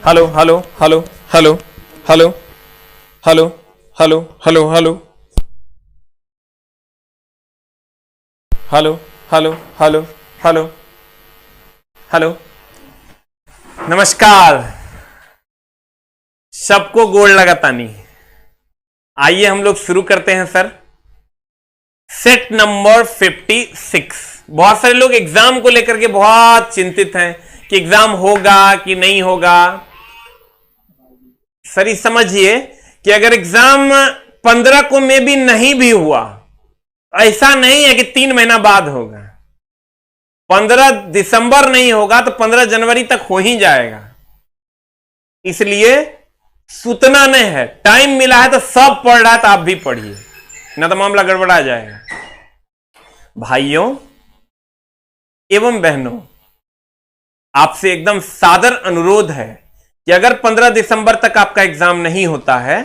Hello hello hello hello hello hello hello hello hello hello hello hello hello hello. नमस्कार, सबको गोड़ लगाता नहीं। आइए हम लोग शुरू करते हैं सर। Set number 56। बहुत सारे लोग एग्जाम को लेकर के बहुत चिंतित हैं कि एग्जाम होगा कि नहीं होगा। सर ये समझिए कि अगर एग्जाम 15 को में भी नहीं भी हुआ, ऐसा नहीं है कि 3 महीना बाद होगा। 15 दिसंबर नहीं होगा तो 15 जनवरी तक हो ही जाएगा। इसलिए सूतना नहीं है, टाइम मिला है तो सब पढ़ रहा है तो आप भी पढ़िए, ना तो मामला गड़बड़ा जाएगा। भाइयों एवं बहनों, आपसे एकदम सादर अनुरोध है कि अगर 15 दिसंबर तक आपका एग्जाम नहीं होता है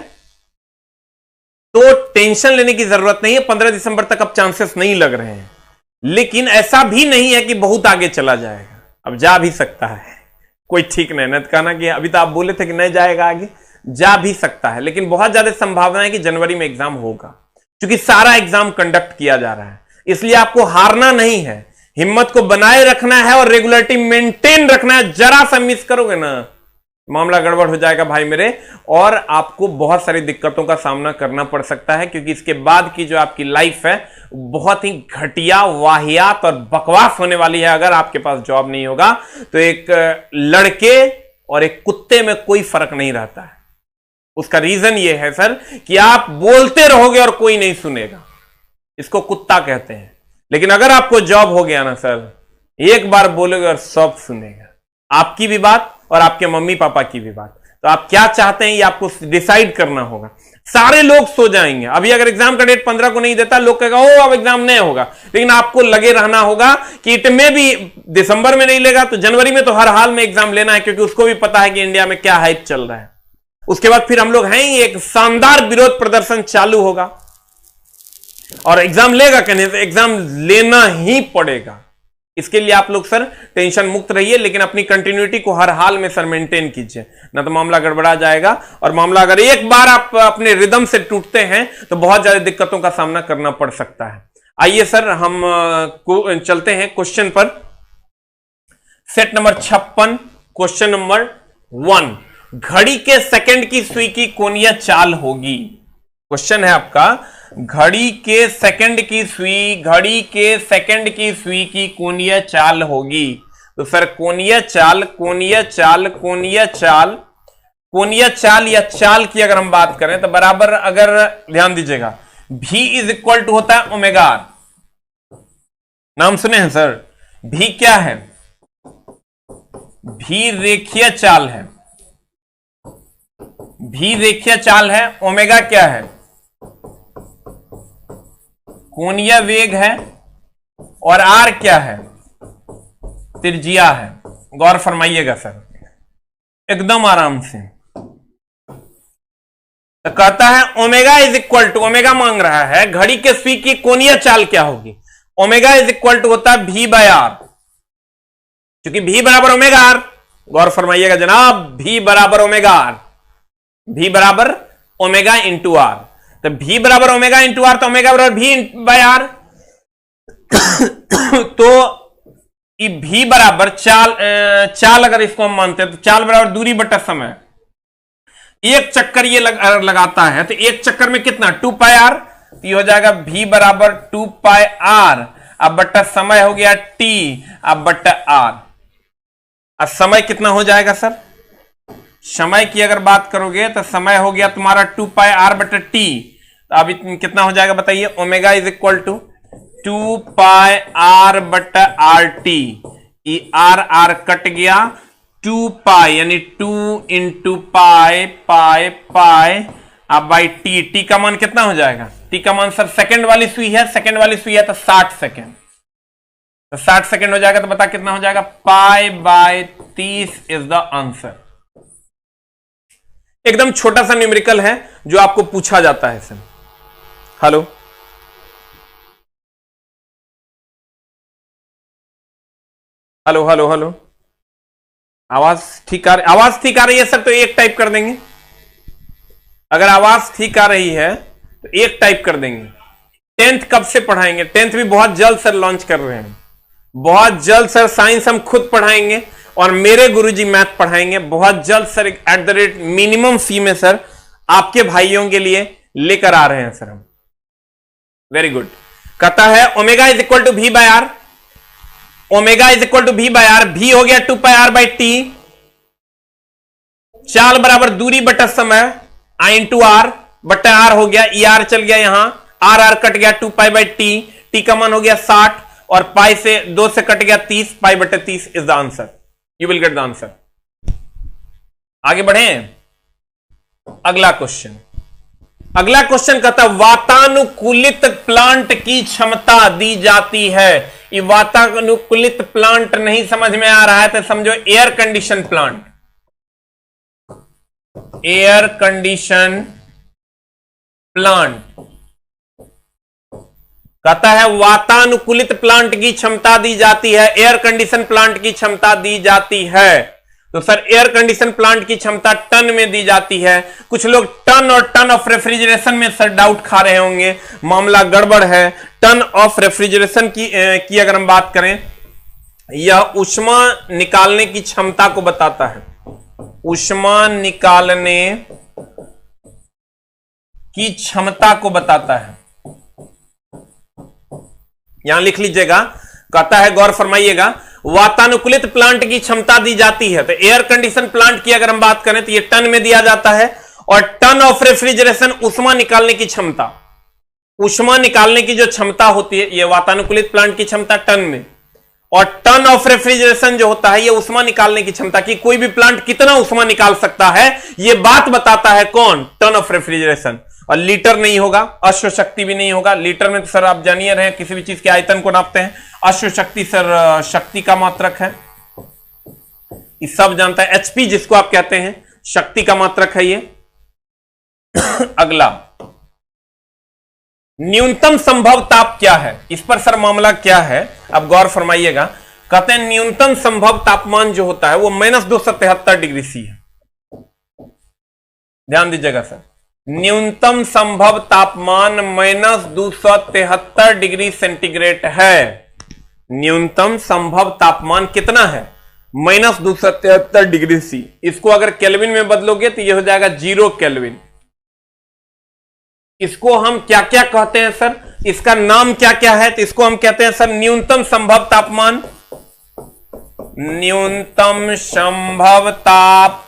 तो टेंशन लेने की जरूरत नहीं है। 15 दिसंबर तक अब चांसेस नहीं लग रहे हैं, लेकिन ऐसा भी नहीं है कि बहुत आगे चला जाएगा। अब जा भी सकता है, कोई ठीक नहीं। न कहना कि अभी तो आप बोले थे कि नहीं जाएगा, आगे जा भी सकता है, लेकिन बहुत ज्यादा संभावना है कि जनवरी में एग्जाम होगा, क्योंकि सारा एग्जाम कंडक्ट किया जा रहा है। इसलिए आपको हारना नहीं है, हिम्मत को बनाए रखना है और रेगुलरिटी मेंटेन रखना है। जरा सा मिस करोगे ना, मामला गड़बड़ हो जाएगा भाई मेरे, और आपको बहुत सारी दिक्कतों का सामना करना पड़ सकता है, क्योंकि इसके बाद की जो आपकी लाइफ है बहुत ही घटिया, वाहियात और बकवास होने वाली है। अगर आपके पास जॉब नहीं होगा तो एक लड़के और एक कुत्ते में कोई फर्क नहीं रहता है। उसका रीजन यह है सर कि आप बोलते रहोगे और कोई नहीं सुनेगा, इसको कुत्ता कहते हैं। लेकिन अगर आपको जॉब हो गया ना सर, एक बार बोलोगे और सब सुनेगा, आपकी भी बात और आपके मम्मी पापा की भी बात। तो आप क्या चाहते हैं ये आपको डिसाइड करना होगा। सारे लोग सो जाएंगे। अभी अगर एग्जाम का डेट 15 को नहीं देता, लोग कहेगा ओ अब एग्जाम नहीं होगा, लेकिन आपको लगे रहना होगा कि इट में भी दिसंबर में नहीं लेगा तो जनवरी में तो हर हाल में एग्जाम लेना है, क्योंकि उसको भी पता है कि इंडिया में क्या हाइप चल रहा है। उसके बाद फिर हम लोग हैं ही, एक शानदार विरोध प्रदर्शन चालू होगा और एग्जाम लेगा कहने से एग्जाम लेना ही पड़ेगा। इसके लिए आप लोग सर टेंशन मुक्त रहिए, लेकिन अपनी कंटिन्यूटी को हर हाल में सर मेंटेन कीजिए, ना तो मामला गड़बड़ा जाएगा। और मामला अगर एक बार आप अपने रिदम से टूटते हैं तो बहुत ज्यादा दिक्कतों का सामना करना पड़ सकता है। आइए सर हम चलते हैं क्वेश्चन पर। सेट नंबर 56, क्वेश्चन नंबर 1, घड़ी के सेकंड की सुई की कोणीय चाल होगी। क्वेश्चन है आपका, घड़ी के सेकंड की सुई, घड़ी के सेकंड की सुई की कोणीय चाल होगी। तो सर कोणीय चाल, कोणीय चाल, कोणीय चाल, कोणीय चाल या चाल की अगर हम बात करें तो बराबर, अगर ध्यान दीजिएगा, V इज इक्वल टू होता है ओमेगा आर। नाम सुने हैं सर? V क्या है? V रेखीय चाल है, V रेखीय चाल है। ओमेगा क्या है? कोणीय वेग है। और आर क्या है? त्रिज्या है। गौर फरमाइएगा सर, एकदम आराम से। तो कहता है omega is equal to, omega मांग रहा है घड़ी के सुई की कोणीय चाल क्या होगी। ओमेगा इज इक्वल टू होता है V बाय आर, क्योंकि V बराबर ओमेगा आर। गौर फरमाइएगा जनाब, V बराबर ओमेगा आर, V बराबर ओमेगा इंटू आर। तो V बराबर ओमेगा इंटू आर, तो ओमेगा बराबर V बाय आर। तो ये V बराबर चाल अगर इसको हम मानते हैं तो चाल बराबर दूरी बटा समय। एक चक्कर ये लगाता है तो एक चक्कर में कितना, 2 पाई आर। तो ये हो जाएगा V बराबर 2 पाई आर, अब बट्टा समय हो गया T, अब बट्टा आर। अब समय कितना हो जाएगा सर? समय की अगर बात करोगे तो समय हो गया तुम्हारा 2 पाई आर बटा टी। तो अब कितना हो जाएगा बताइए? Omega is equal to 2 pi R बटा R T. R R cut गया, 2 पाई यानी 2 इंटू पाई पाई पाई, अब बाई टी। टी का मान कितना हो जाएगा? टी का मान सर सेकंड वाली सुई है, सेकंड वाली सुई है तो 60 सेकंड। तो 60 सेकंड हो जाएगा, तो बता कितना हो जाएगा? Pi by 30 is the answer. एकदम छोटा सा न्यूमेरिकल है जो आपको पूछा जाता है sir. Hello hello hello hello, आवाज ठीक आ रही है सर, तो एक टाइप कर देंगे। अगर आवाज ठीक आ रही है तो एक टाइप कर देंगे। 10th कब से पढ़ाएंगे? 10th भी बहुत जल्द सर लॉन्च कर रहे हैं, बहुत जल्द सर। साइंस हम खुद पढ़ाएंगे और मेरे गुरुजी मैथ पढ़ाएंगे बहुत जल्द sir. At the rate minimum fee में सर आपके भाइयों के लिए लेकर आ रहे हैं सर हम। Very good. कहता है omega is equal to V by R, omega is equal to V by R, भी हो गया 2 पाई आर बाई टी, चाल बराबर दूरी बटा समय, आई इंटू आर बटा आर हो गया, ई आर चल गया यहां, आर आर कट गया 2 पाई बाई टी, टी का मान हो गया 60 और पाई से 2 से कट गया 30, पाई बटे 30 is the answer. You will get the answer. आगे बढ़े, अगला क्वेश्चन। अगला क्वेश्चन कहता वातानुकूलित प्लांट की क्षमता दी जाती है। ये वातानुकूलित प्लांट नहीं समझ में आ रहा है तो समझो air condition plant, air condition plant. कहता है वातानुकूलित प्लांट की क्षमता दी जाती है, एयर कंडीशन प्लांट की क्षमता दी जाती है। तो सर एयर कंडीशन प्लांट की क्षमता टन में दी जाती है। कुछ लोग टन और टन ऑफ रेफ्रिजरेशन में सर डाउट खा रहे होंगे, मामला गड़बड़ है। टन ऑफ रेफ्रिजरेशन की अगर हम बात करें, यह ऊष्मा निकालने की क्षमता को बताता है, ऊष्मा निकालने की क्षमता को बताता है। यहां लिख लीजिएगा, कहता है गौर फरमाइएगा, वातानुकूलित प्लांट की क्षमता दी जाती है। तो एयर कंडीशन प्लांट की अगर हम बात करें तो ये टन में दिया जाता है, और टन ऑफ रेफ्रिजरेशन ऊष्मा निकालने की क्षमता, ऊष्मा निकालने की जो क्षमता होती है ये वातानुकूलित प्लांट की क्षमता टन में, और टन ऑफ रेफ्रिजरेशन जो होता है ये ऊष्मा निकालने की क्षमता, कि कोई भी प्लांट कितना ऊष्मा निकाल सकता है ये बात बताता है कौन? Ton of refrigeration. और लीटर नहीं होगा, अश्व शक्ति भी नहीं होगा। लीटर में तो सर आप जानिए रहे हैं, किसी भी चीज के आयतन को नापते हैं। अश्व शक्ति सर शक्ति का मात्रक है, ये सब जानता है। एचपी जिसको आप कहते हैं शक्ति का मात्रक है ये। अगला, न्यूनतम संभव ताप क्या है? इस पर सर मामला क्या है अब गौर फरमाइएगा। कहते हैं न्यूनतम संभव तापमान जो होता है वो -273 डिग्री सी है। ध्यान दीजिएगा सर, न्यूनतम संभव तापमान -273 डिग्री सेंटीग्रेड है। न्यूनतम संभव तापमान कितना है? -273 डिग्री सी। इसको अगर केल्विन में बदलोगे तो यह हो जाएगा 0 केल्विन। इसको हम क्या क्या कहते हैं सर? इसका नाम क्या क्या है? तो इसको हम कहते हैं सर न्यूनतम संभव तापमान, न्यूनतम संभव ताप।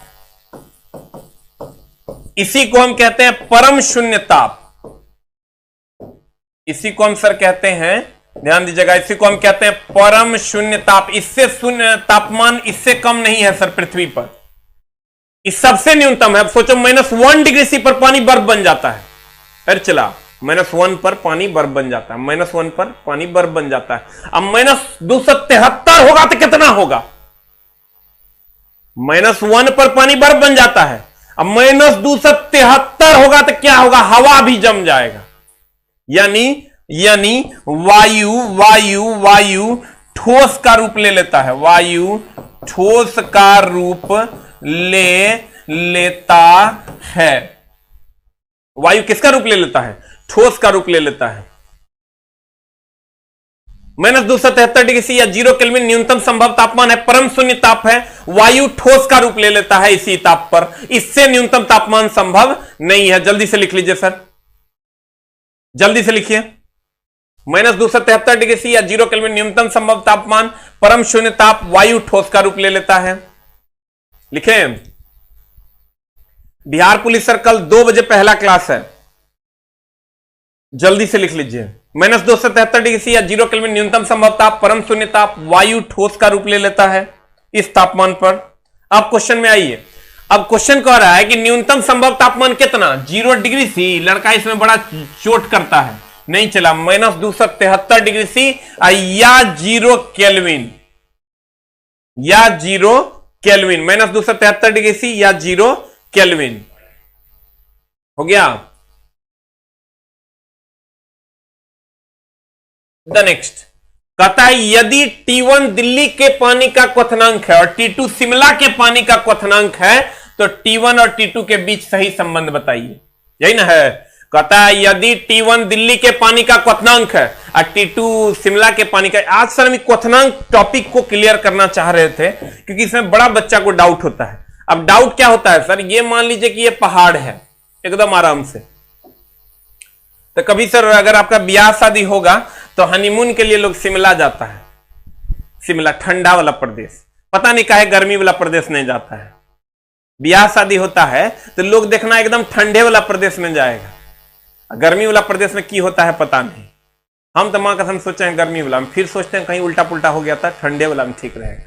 इसी को हम कहते हैं परम शून्य ताप। इसी को हम सर कहते हैं, ध्यान दीजिएगा, इसी को हम कहते हैं परम शून्य ताप। इससे शून्य तापमान इससे कम नहीं है सर पृथ्वी पर, इस सबसे न्यूनतम है। अब सोचो -1 डिग्री सी पर पानी बर्फ बन जाता है। अरे चला, -1 पर पानी बर्फ बन जाता है, -1 पर पानी बर्फ बन जाता है। अब -273 होगा तो कितना होगा? -1 पर पानी बर्फ बन जाता है, अब -273 होगा तो क्या होगा? हवा भी जम जाएगा। यानी वायु ठोस का रूप ले लेता है, वायु ठोस का रूप ले लेता है। वायु किसका रूप ले लेता है? ठोस का रूप ले लेता है। -273 डिग्री सी या 0 केल्विन न्यूनतम संभव तापमान है, परम शून्य ताप है। वायु ठोस का रूप ले लेता है इसी ताप पर, इससे न्यूनतम तापमान संभव नहीं है। जल्दी से लिख लीजिए सर, जल्दी से लिखिए। -273 डिग्री सी या 0 केल्विन न्यूनतम संभव तापमान, परम शून्य ताप, वायु ठोस का रूप ले लेता है। लिखें, बिहार पुलिस सर्कल 2 बजे पहला क्लास है, जल्दी से लिख लीजिए। -273 डिग्री सी या 0 केल्विन न्यूनतम संभव ताप, परम शून्य ताप, वायु ठोस का रूप ले लेता है इस तापमान पर। अब क्वेश्चन में आइए। अब क्वेश्चन कह रहा है कि न्यूनतम संभव तापमान कितना? 0 डिग्री सी। लड़का इसमें बड़ा चोट करता है, नहीं चला। -273 डिग्री सी या 0 केल्विन, या 0 केल्विन, -273 डिग्री सी या 0 केल्विन हो गया। द नेक्स्ट, कहता है यदि T1 दिल्ली के पानी का क्वथनांक है और T2 शिमला के पानी का क्वथनांक है तो T1 और T2 के बीच सही संबंध बताइए। यही ना है। कहता है यदि T1 दिल्ली के पानी का क्वथनांक है और T2 शिमला के पानी का। आज सर हम क्वथनांक टॉपिक को क्लियर करना चाह रहे थे क्योंकि इसमें बड़ा बच्चा को डाउट होता है। अब डाउट क्या होता है सर, ये मान लीजिए कि ये पहाड़ है एकदम आराम से, तो कभी सर अगर आपका ब्याह शादी होगा तो हनीमून के लिए लोग शिमला जाता है। शिमला ठंडा वाला प्रदेश, पता नहीं काहे गर्मी वाला प्रदेश नहीं जाता है। ब्याह शादी होता है तो लोग देखना एकदम ठंडे वाला प्रदेश में जाएगा, गर्मी वाला प्रदेश में की होता है पता नहीं। हम तो मां कसम सोचे हैं गर्मी वाला में, फिर सोचते हैं कहीं उल्टा पुल्टा हो गया था, ठंडे वाला में ठीक रहेगा,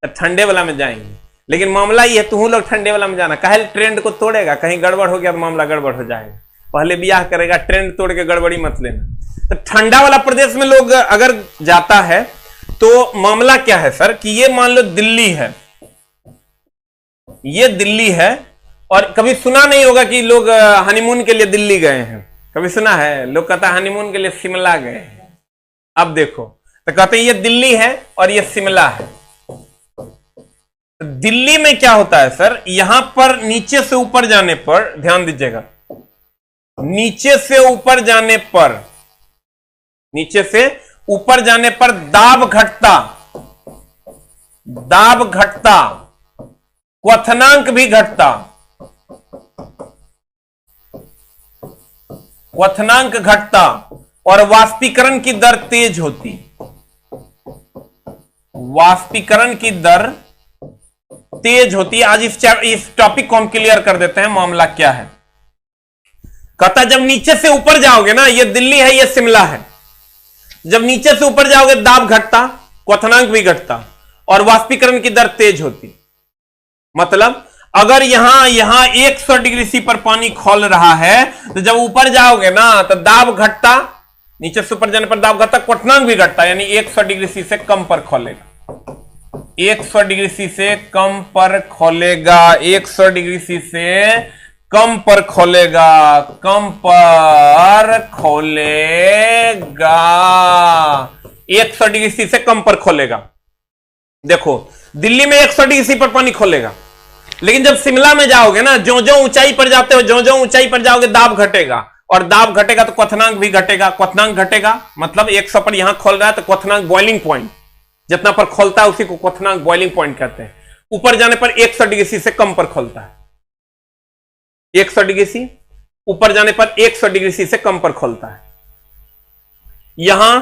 तो ठंडे वाला में जाएंगे। लेकिन मामला ये है तुम लोग ठंडे वाला में जाना, काहे ट्रेंड को तोड़ेगा, कहीं गड़बड़ हो गया तो मामला गड़बड़ हो जाएगा। पहले ब्याह करेगा, ट्रेंड तोड़ के गड़बड़ी मत लेना। तो ठंडा वाला प्रदेश में लोग अगर जाता है तो मामला क्या है सर कि ये मान लो दिल्ली है, ये दिल्ली है और कभी सुना नहीं होगा कि लोग हनीमून के लिए दिल्ली गए हैं, कभी सुना है? लोग कहता है हनीमून के लिए शिमला गए हैं। अब देखो तो कहते हैं ये दिल्ली है और ये शिमला है। दिल्ली में क्या होता है सर, यहां पर नीचे से ऊपर जाने पर, ध्यान दीजिएगा, नीचे से ऊपर जाने पर, नीचे से ऊपर जाने पर दाब घटता, दाब घटता, क्वथनांक भी घटता, क्वथनांक घटता और वाष्पीकरण की दर तेज होती। वाष्पीकरण की दर तेज होती है। आज इस टॉपिक को हम क्लियर कर देते हैं, मामला क्या है। कहता जब नीचे से ऊपर जाओगे ना, ये दिल्ली है ये शिमला है, जब नीचे से ऊपर जाओगे दाब घटता, क्वथनांक भी घटता और वाष्पीकरण की दर तेज होती। मतलब अगर यहां 100 डिग्री सी पर पानी खौल रहा है तो जब ऊपर जाओगे ना तो दाब घटता, नीचे से ऊपर जाने पर दाब घटता, क्वथनांक भी घटता, यानी 100 डिग्री सी से कम पर खोलेगा, 100 डिग्री सी से कम पर खोलेगा, 100 डिग्री सी से कम पर खोलेगा, कम पर खोलेगा, 100 डिग्री सी से कम पर खोलेगा। देखो दिल्ली में 100 डिग्री सी पर पानी खोलेगा, लेकिन जब शिमला में जाओगे ना, जो जो ऊंचाई पर जाते हो, जो जो ऊंचाई पर जाओगे दाब घटेगा, और दाब घटेगा तो क्वथनांक भी घटेगा। क्वथनांक घटेगा मतलब 100 पर यहां खोल रहा है तो क्वथनांक बॉइलिंग पॉइंट, जितना पर खोलता है उसी को क्वथनांक बॉइलिंग पॉइंट कहते हैं। ऊपर जाने पर 100 डिग्री सी से कम पर खोलता है, 100 डिग्री सी ऊपर जाने पर 100 डिग्री सी से कम पर खोलता है। यहां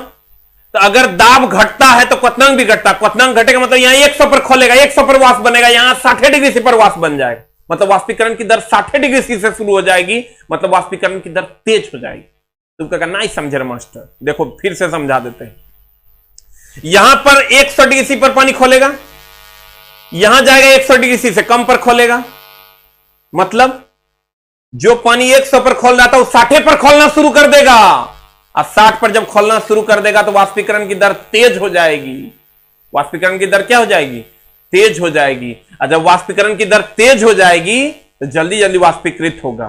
तो अगर दाब घटता है तो क्वथनांक भी घटता, क्वथनांक घटेगा मतलब यहां 100 पर खोलेगा, 100 पर वाष्प बनेगा, यहां 60 डिग्री सी पर वाष्प बन जाएगा, मतलब वाष्पीकरण की दर 60 डिग्री सी से शुरू हो जाएगी, मतलब वाष्पीकरण की दर तेज हो जाएगी। तुम क्या करना, नहीं समझे मास्टर, देखो फिर से समझा देते हैं। यहां पर 100 डिग्री सी पर पानी खोलेगा, यहां जाएगा 100 डिग्री सी से कम पर खोलेगा, मतलब जो पानी 100 पर खोल रहा था वो 60 पर खोलना शुरू कर देगा, और 60 पर जब खोलना शुरू कर देगा तो वाष्पीकरण की दर तेज हो जाएगी। वाष्पीकरण की दर क्या हो जाएगी, तेज हो जाएगी। और जब वाष्पीकरण की दर तेज हो जाएगी तो जल्दी जल्दी वाष्पीकृत होगा,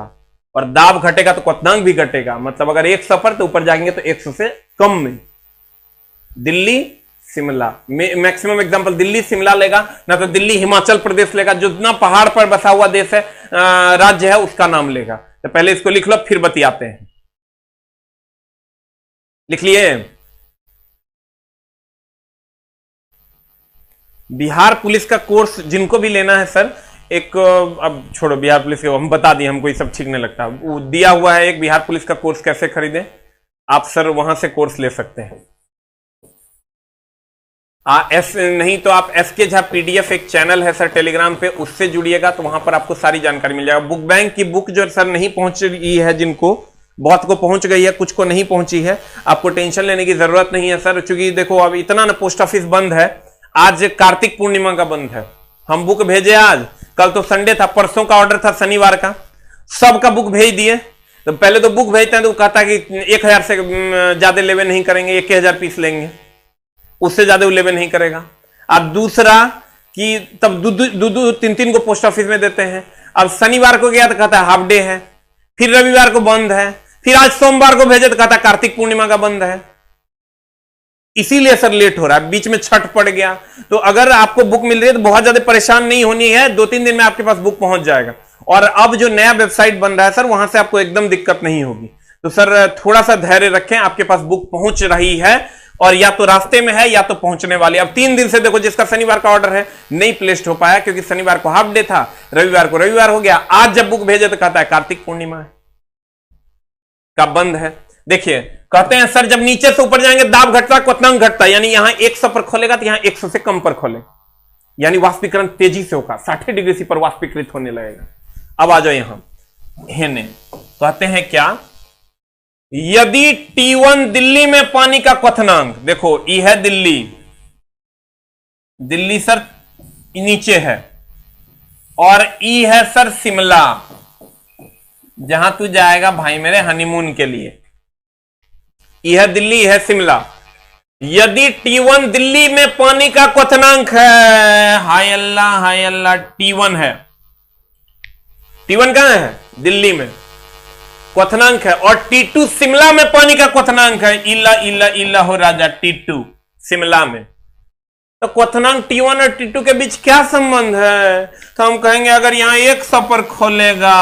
और दाब घटेगा तो क्वथनांक भी घटेगा, मतलब अगर 100 पर तो ऊपर जाएंगे तो 100 से कम में। दिल्ली शिमला, मैक्सिमम एग्जांपल दिल्ली शिमला लेगा ना, तो दिल्ली हिमाचल प्रदेश लेगा, जो इतना पहाड़ पर बसा हुआ देश है, राज्य है, उसका नाम लेगा। तो पहले इसको लिख लो फिर बतियाते हैं। लिख लिए? बिहार पुलिस का कोर्स जिनको भी लेना है सर, एक, अब छोड़ो बिहार पुलिस के, हम बता दिए, हमको ये सब ठीक नहीं लगता। वो दिया हुआ है एक बिहार पुलिस का कोर्स कैसे खरीदें, आप सर वहां से कोर्स ले सकते हैं। नहीं तो आप एसके झा पीडीएफ एक चैनल है सर टेलीग्राम पे, उससे जुड़िएगा तो वहां पर आपको सारी जानकारी मिल जाएगा। बुक बैंक की बुक जो सर नहीं पहुंच रही है, जिनको बहुत को पहुंच गई है, कुछ को नहीं पहुंची है, आपको टेंशन लेने की जरूरत नहीं है सर, क्योंकि देखो अब इतना ना पोस्ट ऑफिस बंद है, आज कार्तिक पूर्णिमा का बंद है। हम बुक भेजे आज, कल तो संडे था, परसों का ऑर्डर था शनिवार का, सबका बुक भेज दिए। तो पहले तो बुक भेजते हैं तो कहता है कि 1000 से ज्यादा लेवे नहीं करेंगे, 1000 पीस लेंगे, उससे ज्यादा वो लेवे नहीं करेगा। अब दूसरा कि तब दो 3 को पोस्ट ऑफिस में देते हैं। अब शनिवार को गया तो कहता है हाफ डे है, फिर रविवार को बंद है, फिर आज सोमवार को भेजे तो कहता है कार्तिक पूर्णिमा का बंद है। इसीलिए सर लेट हो रहा है, बीच में छठ पड़ गया। तो अगर आपको बुक मिल रही है तो बहुत ज्यादा परेशान नहीं होनी है, 2-3 दिन में आपके पास बुक पहुंच जाएगा। और अब जो नया वेबसाइट बन रहा है सर, वहां से आपको एकदम दिक्कत नहीं होगी। तो सर थोड़ा सा धैर्य रखें, आपके पास बुक पहुंच रही है, और या तो रास्ते में है या तो पहुंचने वाली। अब 3 दिन से देखो, जिसका शनिवार का ऑर्डर है नहीं प्लेस्ड हो पाया, क्योंकि शनिवार को हाफ डे था, रविवार को रविवार हो गया। आज जब बुक भेजे तो कहता है कार्तिक पूर्णिमा है का बंद है। देखिए कहते हैं सर जब नीचे से ऊपर जाएंगे दाब घटता है, क्वथनांक घटता है, यानी यहां 100 पर खोलेगा तो यहां 100 से कम पर खोले, यानी वाष्पीकरण तेजी से होगा, 60 डिग्री सी पर वाष्पीकृत होने लगेगा। अब आ जाओ यहां हेने, कहते हैं क्या, यदि T1 दिल्ली में पानी का क्वथनांक, देखो ई है दिल्ली, दिल्ली सर नीचे है, और ई है सर शिमला, जहां तू जाएगा भाई मेरे हनीमून के लिए। यह दिल्ली है शिमला। यदि T1 दिल्ली में पानी का क्वथनांक है, हाय अल्लाह T1 है, T1 कहां है, दिल्ली में क्वथनांक है, और T2 शिमला में पानी का क्वथनांक है, इला इला इला हो राजा, T2 शिमला में। तो क्वथनांक T1 और T2 के बीच क्या संबंध है? तो हम कहेंगे अगर यहां 100 पर खोलेगा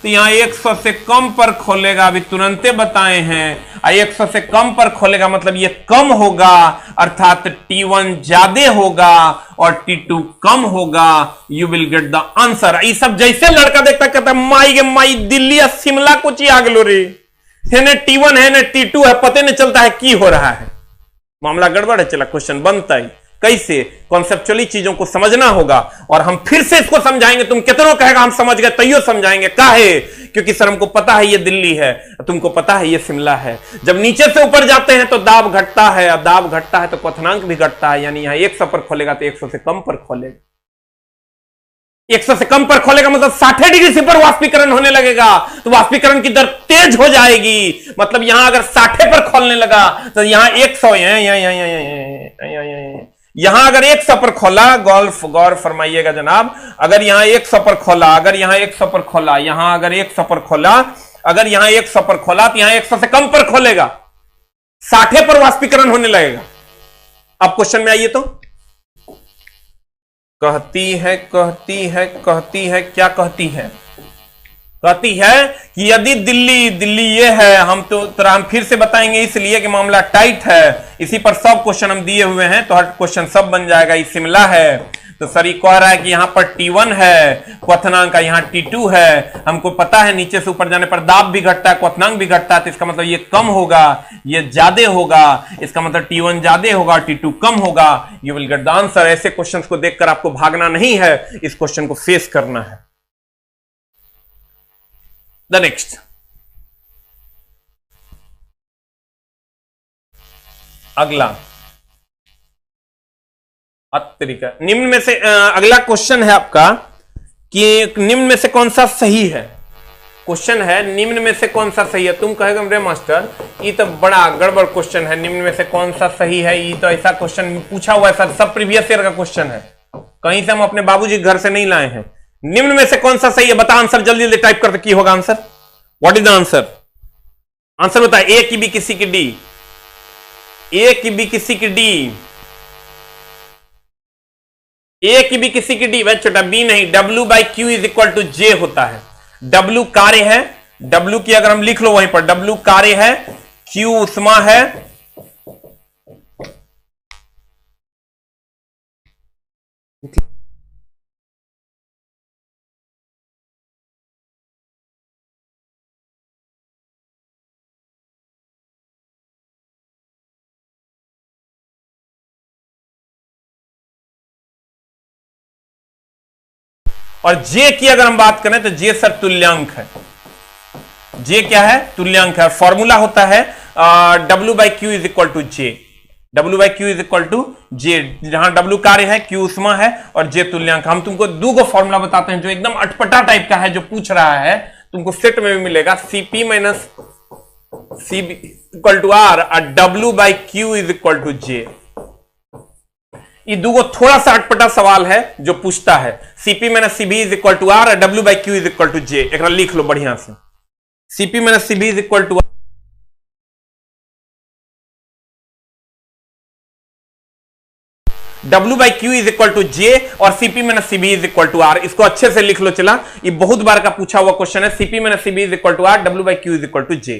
तो यहां 100 से कम पर खोलेगा, अभी तुरंते बताए हैं। 100 से कम पर खोलेगा मतलब ये कम होगा, अर्थात T1 ज्यादा होगा और T2 कम होगा। You will get the answer. ये सब जैसे लड़का देखता कहता माई गे माई दिल्ली या शिमला को ची आगलो रे, है ने T1 है ने T2 है, पते नहीं चलता है की हो रहा है, मामला गड़बड़ है। चला क्वेश्चन बनता है कैसे, कॉन्सेप्चुअली चीजों को समझना होगा, और हम फिर से इसको समझाएंगे। तुम कितनों कहेगा हम समझ गए, तैयो समझाएंगे। काहे? क्योंकि सर हमको पता है ये दिल्ली है, तुमको पता है ये शिमला है। जब नीचे से ऊपर जाते हैं तो दाब घटता है, और दाब घटता है तो क्वथनांक भी घटता है, यानी यहां 100 पर खोलेगा तो 100 से कम पर खोलेगा। 100 से कम पर खोलेगा मतलब 60 डिग्री से पर वाष्पीकरण होने लगेगा, तो वाष्पीकरण की दर तेज हो जाएगी। मतलब यहां अगर 60 पर खोलने लगा तो यहां 100 यहां अगर 100 पर खोला, गौर फरमाइएगा जनाब, अगर यहां 100 पर खोला, अगर यहां 100 पर खोला, यहां अगर 100 पर खोला, अगर यहां 100 पर खोला तो यहां 100 से कम पर खोलेगा, 60 पर वाष्पीकरण होने लगेगा। अब क्वेश्चन में आइए तो कहती है क्या कहती है? कहती है कि यदि दिल्ली ये है, हम फिर से बताएंगे इसलिए कि मामला टाइट है, इसी पर सब क्वेश्चन हम दिए हुए हैं, तो हर क्वेश्चन सब बन जाएगा। ये शिमला है, तो सर ये कह रहा है कि यहां पर T1 है, क्वथनांक का यहां T2 है। हमको पता है नीचे से ऊपर जाने पर दाब भी घटता है, क्वथनांक भी घटता है, तो इसका मतलब ये कम होगा, ये ज्यादा होगा, इसका मतलब T1 ज्यादा होगा, T2 कम होगा। You will get the answer. ऐसे क्वेश्चंस को देखकर आपको भागना नहीं है, इस क्वेश्चन को फेस करना है। द नेक्स्ट, अगला तरीका, निम्न में से अगला क्वेश्चन है आपका कि निम्न में से कौन सा सही है। क्वेश्चन है निम्न में से कौन सा सही है। तुम कहेगा मेरे मास्टर ये तो बड़ा गड़बड़ क्वेश्चन है, निम्न में से कौन सा सही है, ये तो ऐसा क्वेश्चन पूछा हुआ है सर, सब प्रीवियस ईयर का क्वेश्चन है, कहीं से हम अपने बाबूजी घर से नहीं लाए हैं। निम्न में से कौन सा सही है, बता आंसर जल्दी जल्दी टाइप करते, की होगा answer? What is the answer? Answer बता। ए की बी किसी की डी, ए की बी किसी की डी, ए की बी किसी की डी, वह छोटा बी नहीं, W by Q is equal to J होता है। W कार्य है, W की अगर हम लिख लो वहीं पर, W कार्य है, Q उष्मा है, और J की अगर हम बात करें तो J सर तुल्यांक है। J क्या है? तुल्यांक है। फॉर्मूला होता है W by Q is equal to J, W by Q is equal to J, जहां W कार्य है, Q उष्मा है और J तुल्यांक। हम तुमको दो गो फॉर्मूला बताते हैं जो एकदम अटपटा टाइप का है, जो पूछ रहा है, तुमको सेट में भी मिलेगा। Cp minus C equal to R और W by Q is equal to J. ये दूगो थोड़ा सा अटपटा सवाल है जो पूछता है। Cp minus CB is equal to R और W by Q is equal to J. एक लिख लो बढ़िया से, Cp minus CB is equal to W by Q is equal to J और CP minus CB is equal to R. इसको अच्छे से लिख लो। चला, ये बहुत बार का पूछा हुआ क्वेश्चन है। CP minus CB is equal to R, W by Q is equal to J.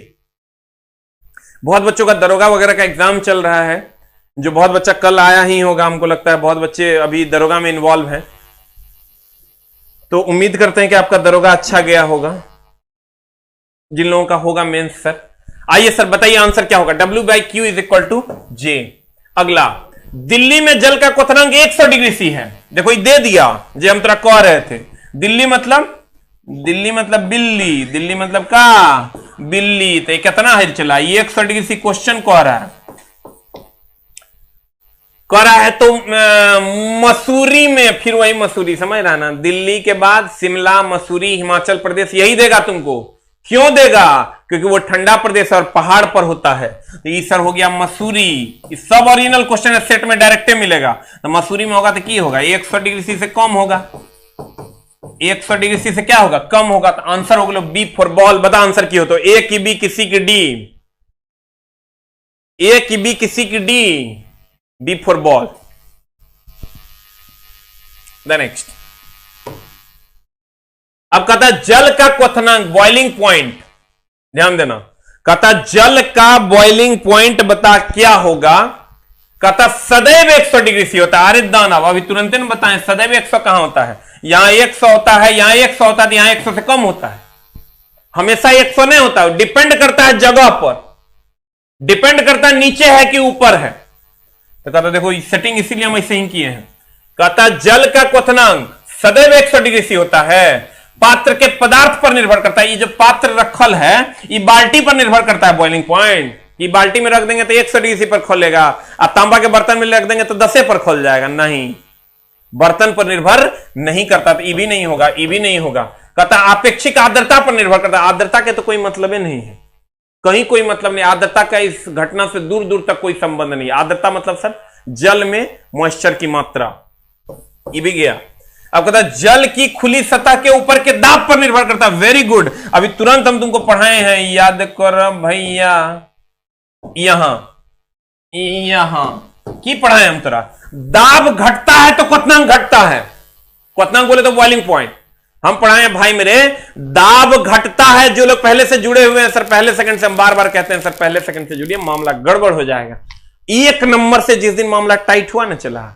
बहुत बच्चों का दरोगा वगैरह का एग्जाम चल रहा है, जो बहुत बच्चा कल आया ही होगा, हमको लगता है बहुत बच्चे अभी दरोगा में इन्वॉल्व हैं, तो उम्मीद करते हैं कि आपका दरोगा अच्छा गया होगा, जिन लोगों का होगा मेंस। सर आइए सर बताइए आंसर क्या होगा। W by Q is equal to J. अगला, दिल्ली में जल का क्वथनांक 100 डिग्री सी है। देखो ये दे दिया, जो हम तेरा कह रहे थे। दिल्ली मतलब बिल्ली, दिल्ली मतलब का बिल्ली, तो कितना है चला, ये 100 डिग्री सी क्वेश्चन कह रहा है तो मसूरी में, फिर वही मसूरी, समझ रहा ना, दिल्ली के बाद शिमला, मसूरी, हिमाचल प्रदेश, यही देगा तुमको। क्यों देगा? क्योंकि वो ठंडा प्रदेश और पहाड़ पर होता है। तो ये सर हो गया मसूरी। इस सब ओरिजिनल क्वेश्चन सेट में डायरेक्ट मिलेगा। तो मसूरी में होगा तो क्या होगा, 100 डिग्री सी से कम होगा। 100 डिग्री सी से क्या होगा, कम होगा। तो आंसर हो गया बी फॉर बॉल। बता आंसर की हो तो, ए की बी किसी की डी, ए की बी किसी की D, B for ball. The next, अब कहता जल का क्वथनांक, बॉइलिंग पॉइंट, ध्यान देना। कहता जल का बॉइलिंग पॉइंट बता क्या होगा। कहता सदैव 100 डिग्री सी होता है। अरे दानव, अभी तुरंत न बताएं, सदैव 100 कहां होता है? यहां 100 होता है, यहां 100 होता है, यहां 100 से कम होता है। हमेशा 100 नहीं होता, डिपेंड करता है जगह पर, डिपेंड करता है नीचे है कि ऊपर है। तो कहता देखो सेटिंग इसीलिए हम ऐसे ही किए हैं। कहता जल का क्वथनांक सदैव 100 डिग्री सी होता है। पात्र के पदार्थ पर निर्भर करता है। ये जो पात्र रखल है, ये बाल्टी पर निर्भर करता है बॉइलिंग पॉइंट। ये बाल्टी में रख देंगे तो 100 डिग्री सी पर खोलेगा, और तांबा के बर्तन में रख देंगे तो 10 पर खोल जाएगा। नहीं, बर्तन पर निर्भर नहीं करता। तो ई भी नहीं होगा, ई भी नहीं होगा। कहता आपेक्षिक आर्द्रता पर निर्भर करता है। आर्द्रता के तो कोई मतलब ही नहीं है, कहीं कोई मतलब नहीं। आर्द्रता का इस घटना से दूर दूर तक कोई संबंध नहीं। आर्द्रता मतलब सर जल में मॉइस्चर की मात्रा, ये भी गया। अब कहता जल की खुली सतह के ऊपर के दाब पर निर्भर करता है। वेरी गुड, अभी तुरंत हम तुमको पढ़ाए हैं, याद करो भैया। यहां की पढ़ाए हम तेरा, दाब घटता है तो क्वथनांक घटता है। क्वथनांक बोले तो बॉइलिंग पॉइंट हम पढ़ाए भाई मेरे। दाब घटता है। जो लोग पहले से जुड़े हुए हैं, सर पहले सेकंड से, हम बार बार कहते हैं सर पहले सेकंड से जुड़िए, मामला गड़बड़ हो जाएगा। 1 नंबर से जिस दिन मामला टाइट हुआ ना चला,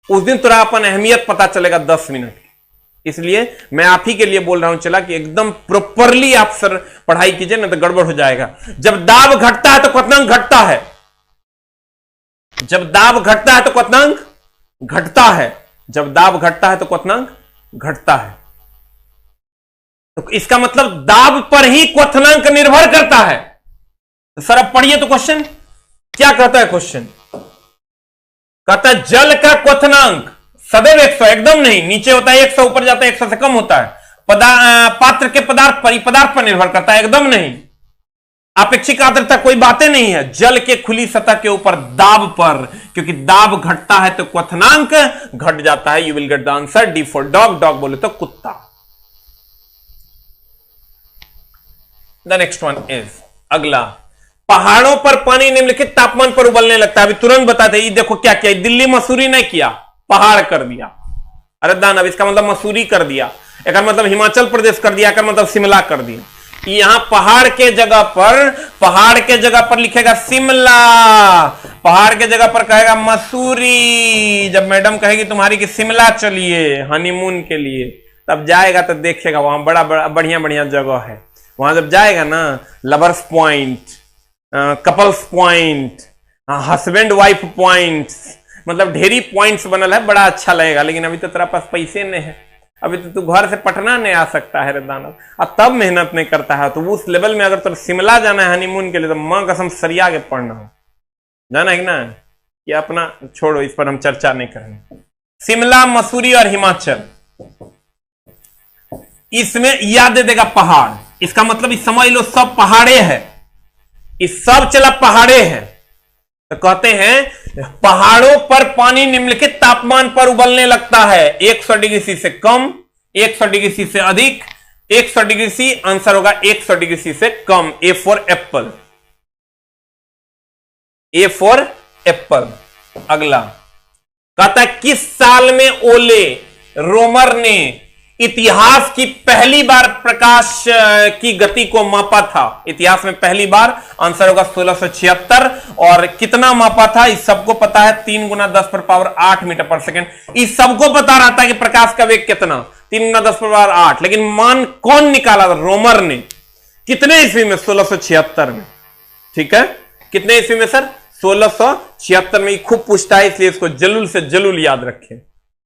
उस दिन तुरा अपन अहमियत पता चलेगा 10 मिनट। इसलिए मैं आप ही के लिए बोल रहा हूं चला कि एकदम प्रॉपरली आप सर पढ़ाई कीजिए, ना तो गड़बड़ हो जाएगा। जब दाब घटता है तो क्वथनांक घटता है। जब दाब घटता है तो क्वथनांक घटता है। जब दाब घटता है तो क्वथनांक घटता है। तो इसका मतलब दाब पर ही क्वथनांक निर्भर करता है। तो सर अब पढ़िए तो क्वेश्चन क्या कहता है। क्वेश्चन कहता है जल का क्वथनांक सदैव 100, एकदम नहीं, नीचे होता है 100, ऊपर जाता है 100 से कम होता है। पात्र के पदार्थ पर निर्भर करता है, एकदम नहीं। आपेक्षिक आर्द्रता कोई बातें नहीं है। जल के खुली सतह के ऊपर दाब पर, क्योंकि दाब घटता है तो क्वथनांक घट जाता है। You will get the answer D for dog. Dog बोले तो कुत्ता। द नेक्स्ट वन इज, अगला, पहाड़ों पर पानी निम्नलिखित तापमान पर उबलने लगता है। अभी तुरंत बताते, ये देखो क्या किया, दिल्ली मसूरी नहीं किया, पहाड़ कर दिया। अरे दानव, इसका मतलब मसूरी कर दिया, एक मतलब हिमाचल प्रदेश कर दिया, एक मतलब शिमला कर दिया। यहां पहाड़ के जगह पर लिखेगा शिमला, पहाड़ के जगह पर कहेगा मसूरी। जब मैडम कहेगी तुम्हारी कि शिमला चलिए हनीमून के लिए, तब जाएगा तो देखेगा वहां बड़ा बढ़िया बढ़िया जगह है। वहां जब जाएगा ना, lovers point, couples point, husband wife point, मतलब ढेरी पॉइंट्स बनल है, बड़ा अच्छा लगेगा। लेकिन अभी तो तेरा पास पैसे नहीं है, अभी तो तू घर से पटना नहीं आ सकता है रे दानव, अब तब मेहनत नहीं करता है। तो उस लेवल में अगर तो शिमला जाना है हनीमून के लिए, तो मां कसम सरिया के पढ़ना हो, जाना है ना। ये अपना छोड़ो, इस पर हम चर्चा नहीं करेंगे। शिमला, मसूरी और हिमाचल, इसमें याद दे देगा पहाड़। इसका मतलब इस समझ लो सब पहाड़े हैं, इस सब चला पहाड़े हैं। तो कहते हैं पहाड़ों पर पानी निम्नलिखित तापमान पर उबलने लगता है। 100 डिग्री सी से कम, 100 डिग्री सी से अधिक, 100 डिग्री सी, आंसर होगा 100 डिग्री सी से कम। A for apple, A for apple. अगला, कहता है किस साल में ओले रोमर ने इतिहास की पहली बार प्रकाश की गति को मापा था? इतिहास में पहली बार आंसर होगा 1676। और कितना मापा था इस सबको पता है, 3 × 10⁸ मीटर पर सेकेंड। इस सबको पता रहता है कि प्रकाश का वेग कितना, 3 × 10⁸ लेकिन मान कौन निकाला था? रोमर ने। कितने ईस्वी में? 1676 में। ठीक है, कितने ईस्वी में सर? 1676 में। खूब पूछता है इसलिए इसको जलूल से जलूल याद रखें,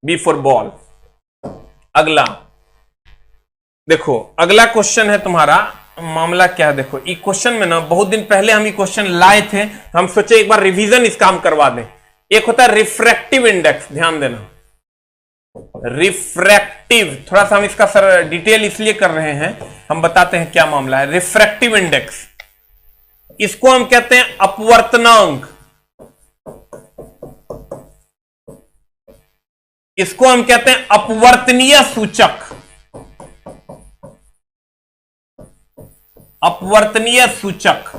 बी फॉर बॉल। अगला देखो, अगला क्वेश्चन है तुम्हारा, मामला क्या है देखो। इस क्वेश्चन में ना बहुत दिन पहले हम ये क्वेश्चन लाए थे, हम सोचे एक बार रिवीजन इस काम करवा दें। एक होता है रिफ्रैक्टिव इंडेक्स, ध्यान देना, रिफ्रैक्टिव। थोड़ा सा हम इसका सर डिटेल इसलिए कर रहे हैं, हम बताते हैं क्या मामला है। रिफ्रैक्टिव इंडेक्स, इसको हम कहते हैं अपवर्तनांक, इसको हम कहते हैं अपवर्तनीय सूचक, अपवर्तनीय सूचक।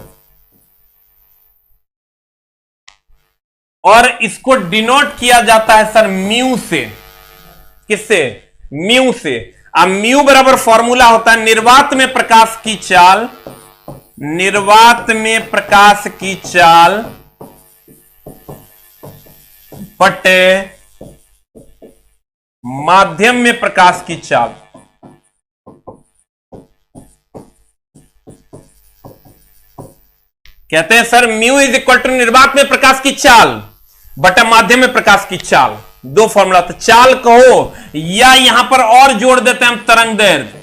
और इसको डिनोट किया जाता है सर म्यू से। किससे? म्यू से। अब म्यू बराबर फॉर्मूला होता है निर्वात में प्रकाश की चाल, निर्वात में प्रकाश की चाल बटे माध्यम में प्रकाश की चाल। कहते हैं sir mu is equal to निर्वात में प्रकाश की चाल बटा माध्यम में प्रकाश की चाल। दो फॉर्मूला, तो चाल कहो या यहां पर और जोड़ देते हैं हम तरंग दैर्ध्य,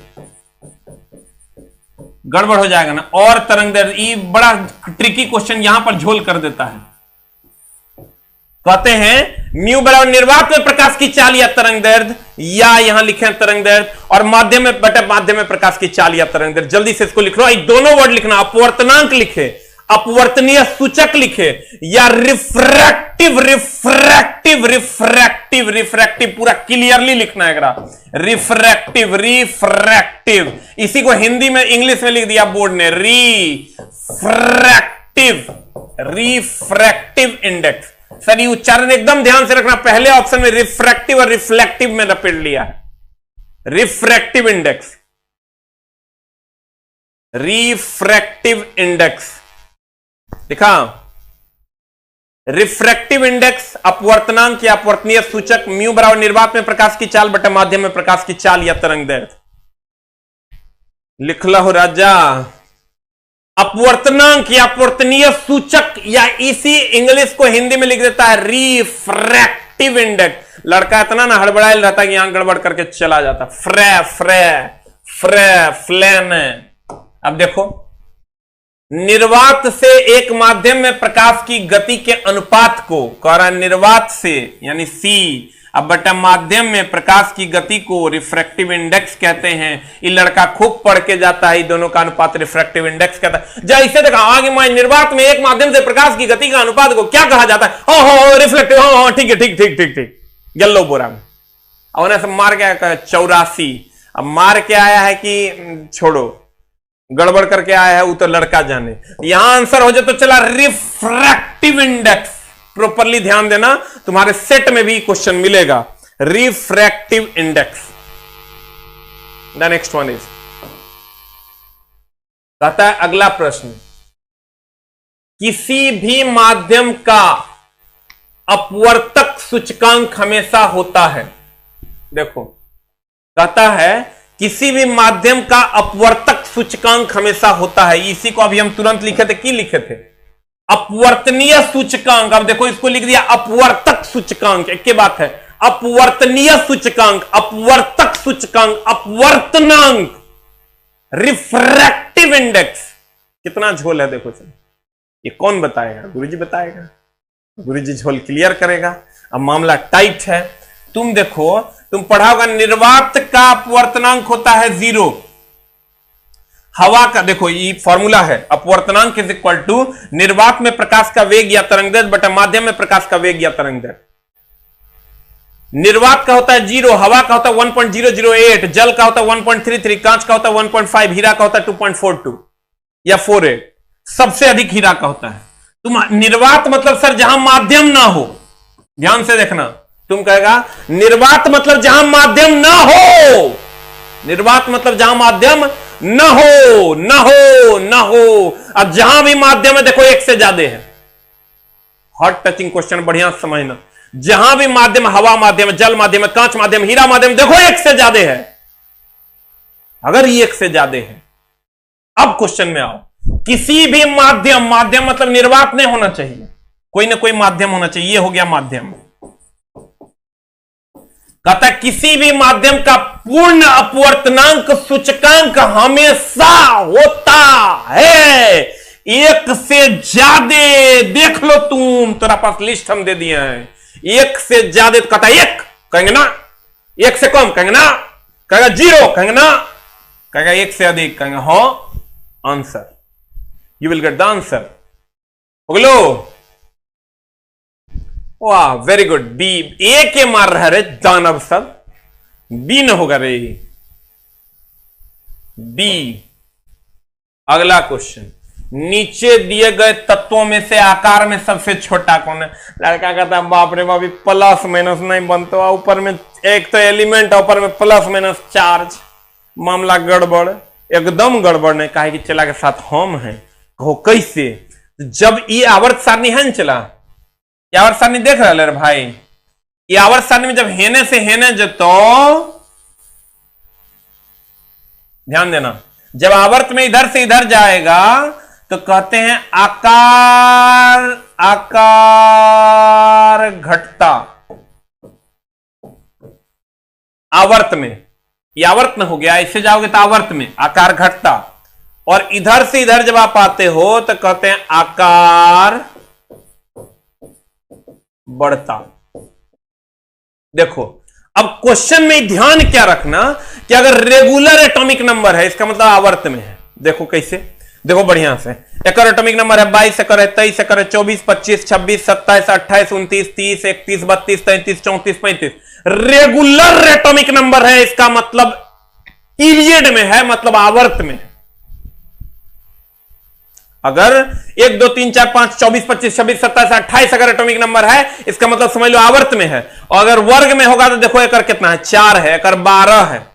गड़बड़ हो जाएगा ना। और तरंग दैर्ध्य, ये बड़ा ट्रिकी क्वेश्चन यहां पर झोल कर देता है। कहते हैं म्यू बराबर निर्वात में प्रकाश की चाल या तरंग दैर्ध्य, या यहां लिखे तरंग दैर्ध्य, और माध्यम में बटे माध्यम में प्रकाश की चाल या तरंग दैर्ध्य। जल्दी से इसको लिख लो, ये दोनों वर्ड लिखना, अपवर्तनांक लिखे, अपवर्तनीय सूचक लिखे, या रिफ्रैक्टिव, रिफ्रैक्टिव, रिफ्रैक्टिव, रिफ्रैक्टिव पूरा क्लियरली लिखना है। रिफ्रैक्टिव, रिफ्रैक्टिव, इसी को हिंदी में इंग्लिश में लिख दिया बोर्ड ने, रिफ्रैक्टिव, रिफ्रैक्टिव इंडेक्स। सर ये उच्चारण एकदम ध्यान से रखना, पहले ऑप्शन में रिफ्रैक्टिव और रिफ्लेक्टिव में लपेट लिया है। रिफ्रैक्टिव इंडेक्स, रिफ्रैक्टिव इंडेक्स लिखा। रिफ्रैक्टिव इंडेक्स अपवर्तनांक या अपवर्तनीय सूचक, म्यू बराबर निर्वात में प्रकाश की चाल बटे माध्यम में प्रकाश की चाल या तरंग दैर्ध्य। लिख लो राजा, अपवर्तनांक या अपवर्तनीय सूचक, या इसी इंग्लिश को हिंदी में लिख देता है रिफ्रैक्टिव इंडेक्स। लड़का इतना ना हड़बड़ाइल रहता है कि यहां गड़बड़ करके चला जाता। फ्रे फ्रे फ्रे फ्लैन। अब देखो, निर्वात से एक माध्यम में प्रकाश की गति के अनुपात को कह रहा है, निर्वात से यानी C अब बटा माध्यम में प्रकाश की गति को रिफ्रैक्टिव इंडेक्स कहते हैं। ये लड़का खूब पढ़ के जाता है, दोनों का अनुपात रिफ्रैक्टिव इंडेक्स कहता है। जैसे देखा आगे मैं निर्वात में एक माध्यम से प्रकाश की गति का अनुपात को क्या कहा जाता है? हो रिफ्लेक्टिव, हो ठीक है, ठीक ठीक ठीक ठीक, येलो बोरा में। और सब मार के आया 84, अब मार के आया है कि छोड़ो गड़बड़ करके आया है, वो तो लड़का जाने। यहां आंसर हो जाए तो चला रिफ्रैक्टिव इंडेक्स। प्रॉपरली ध्यान देना, तुम्हारे सेट में भी क्वेश्चन मिलेगा, refractive index. The next one is, कहता है अगला प्रश्न, किसी भी माध्यम का अपवर्तक सूचकांक हमेशा होता है। देखो, कहता है किसी भी माध्यम का अपवर्तक सूचकांक हमेशा होता है। इसी को अभी हम तुरंत लिखे थे, की लिखे थे? अपवर्तनीय सूचकांक। अब देखो इसको लिख दिया अपवर्तक सूचकांक, एक के बात है, अपवर्तनीय सूचकांक, अपवर्तक सूचकांक, अपवर्तनांक, रिफ्रैक्टिव इंडेक्स। कितना झोल है देखो सर, ये कौन बताएगा? गुरुजी बताएगा, गुरुजी झोल क्लियर करेगा। अब मामला टाइट है। तुम देखो, तुम पढ़ा होगा निर्वात का अपवर्तनांक होता है 0, हवा का, देखो ये फॉर्मूला है, अपवर्तनांक इज इक्वल टू निर्वात में प्रकाश का वेग या तरंग दैर्ध्य बटा माध्यम में प्रकाश का वेग या तरंग दैर्ध्य। निर्वात का होता है 0, हवा का होता है 1.008, जल का होता है 1.33, कांच का होता है 1.5, हीरा का होता है 2.42 या 48, सबसे अधिक हीरा का होता है। तुम निर्वात मतलब सर जहां माध्यम ना हो, ध्यान से देखना, तुम कहेगा निर्वात मतलब जहां माध्यम ना हो, निर्वात मतलब जहां माध्यम न हो, न हो, न हो। अब जहां भी माध्यम है देखो एक से ज्यादा है। हार्ट टचिंग क्वेश्चन, बढ़िया समझना। जहां भी माध्यम, हवा माध्यम, जल माध्यम, कांच माध्यम, हीरा माध्यम, देखो एक से ज्यादा है। अगर ये एक से ज्यादा है, अब क्वेश्चन में आओ, किसी भी माध्यम, माध्यम मतलब निर्वात नहीं होना चाहिए, कोई ना कोई माध्यम होना चाहिए। ये हो गया माध्यम। कहता किसी भी माध्यम का पूर्ण अपवर्तनांक सूचकांक हमेशा होता है एक से ज्यादा। देख लो तुम, तेरा पास लिस्ट हम दे दिए हैं। एक से ज्यादा कहता एक, कहेंगे ना। एक से कम कहेंगे ना, कहेगा जीरो, कहेंगे ना। कहेगा एक से अधिक, कहेंगे हाँ। Answer, you will get the answer. बोलो, वाह, वेरी गुड। बी, ए के मार रहा रे दानव सब, बी न होगा रे, बी। अगला क्वेश्चन, नीचे दिए गए तत्वों में से आकार में सबसे छोटा कौन है? लड़का कहता है बाप रे बाप, प्लस माइनस नहीं बनता, ऊपर में एक तो एलिमेंट, ऊपर में प्लस माइनस चार्ज। मामला गड़बड़, एकदम गड़बड़। ने कहा कि चला के साथ हम हैं। कहो कैसे? जब ये आवर्त सारणी है ना, चला ये आवर्त सारणी देख रहा है भाई, ये आवर्त सारणी में जब हेने से हेने जतो, ध्यान देना, जब आवर्त में इधर से इधर जाएगा तो कहते हैं आकार, आकार घटता। आवर्त में, ये आवर्त में हो गया, इससे जाओगे तो आवर्त में आकार घटता। और इधर से इधर जब आप आते हो तो कहते हैं आकार बढ़ता। देखो अब क्वेश्चन में ध्यान क्या रखना कि अगर रेगुलर एटॉमिक नंबर है इसका मतलब आवर्त में है। देखो कैसे, देखो बढ़िया से, एक एटॉमिक नंबर है 22, एक है 23, एक है 24, 25, 26, 27, 28, 29, 30, 31, 32, 33, 34, 35। रेगुलर एटॉमिक नंबर है, इसका मतलब पीरियड में है, मतलब आवर्त में। अगर 1 2 3 4 5 24 25 26 27 28 अगर एटॉमिक नंबर है, इसका मतलब समझ लो आवर्त में है। और अगर वर्ग में होगा तो देखो एकर कितना है, 4 है, एकर 12 है,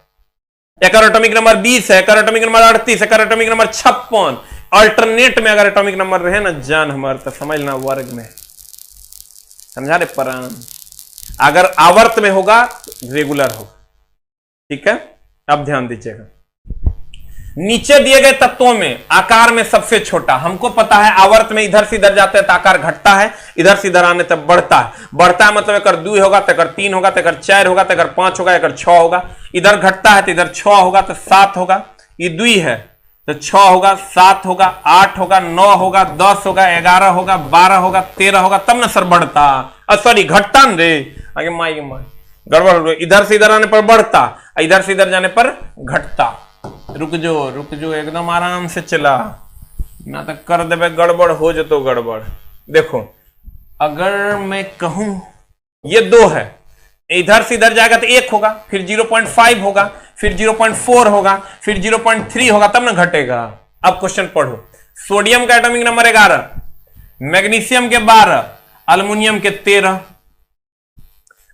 एकर एटॉमिक नंबर 20 है, एकर एटॉमिक नंबर 38, एकर एटॉमिक नंबर 56। अल्टरनेट में अगर एटॉमिक नंबर रहे ना जान हमारे, तो समझ लेना वर्ग में। समझा रे परान? अगर आवर्त में होगा रेगुलर होगा। ठीक है, अब ध्यान दीजिएगा। नीचे दिए गए तत्वों में आकार में सबसे छोटा, हमको पता है आवर्त में इधर से इधर जाते हैं तो आकार घटता है, इधर से इधर आने तक बढ़ता है। बढ़ता है मतलब एकर 2 होगा तो एकर 3 होगा तो एकर 4 होगा तो एकर 5 होगा, एकर 6 होगा। इधर घटता है तो इधर 6 होगा तो 7 होगा। ये 2 है तो 6 होगा, 7 होगा, 8 होगा, 9 होगा, 10 होगा, 11 होगा, 12 होगा, 13 होगा, तब ना सर बढ़ता। सॉरी घटता न रे, आगे माई गड़बड़। इधर से इधर आने पर बढ़ता, इधर से इधर जाने पर घटता। रुक जो, एकदम आराम से चला, ना तो कर देवे गड़बड़ हो जो तो गड़बड़। देखो अगर मैं कहूं ये 2 है, इधर से इधर जाएगा तो 1 होगा, फिर 0.5 होगा, फिर 0.4 होगा, फिर 0.3 होगा, तब ना घटेगा। अब क्वेश्चन पढ़ो। सोडियम का एटॉमिक नंबर 11, मैग्नीशियम के 12, अल्युमिनियम के 13।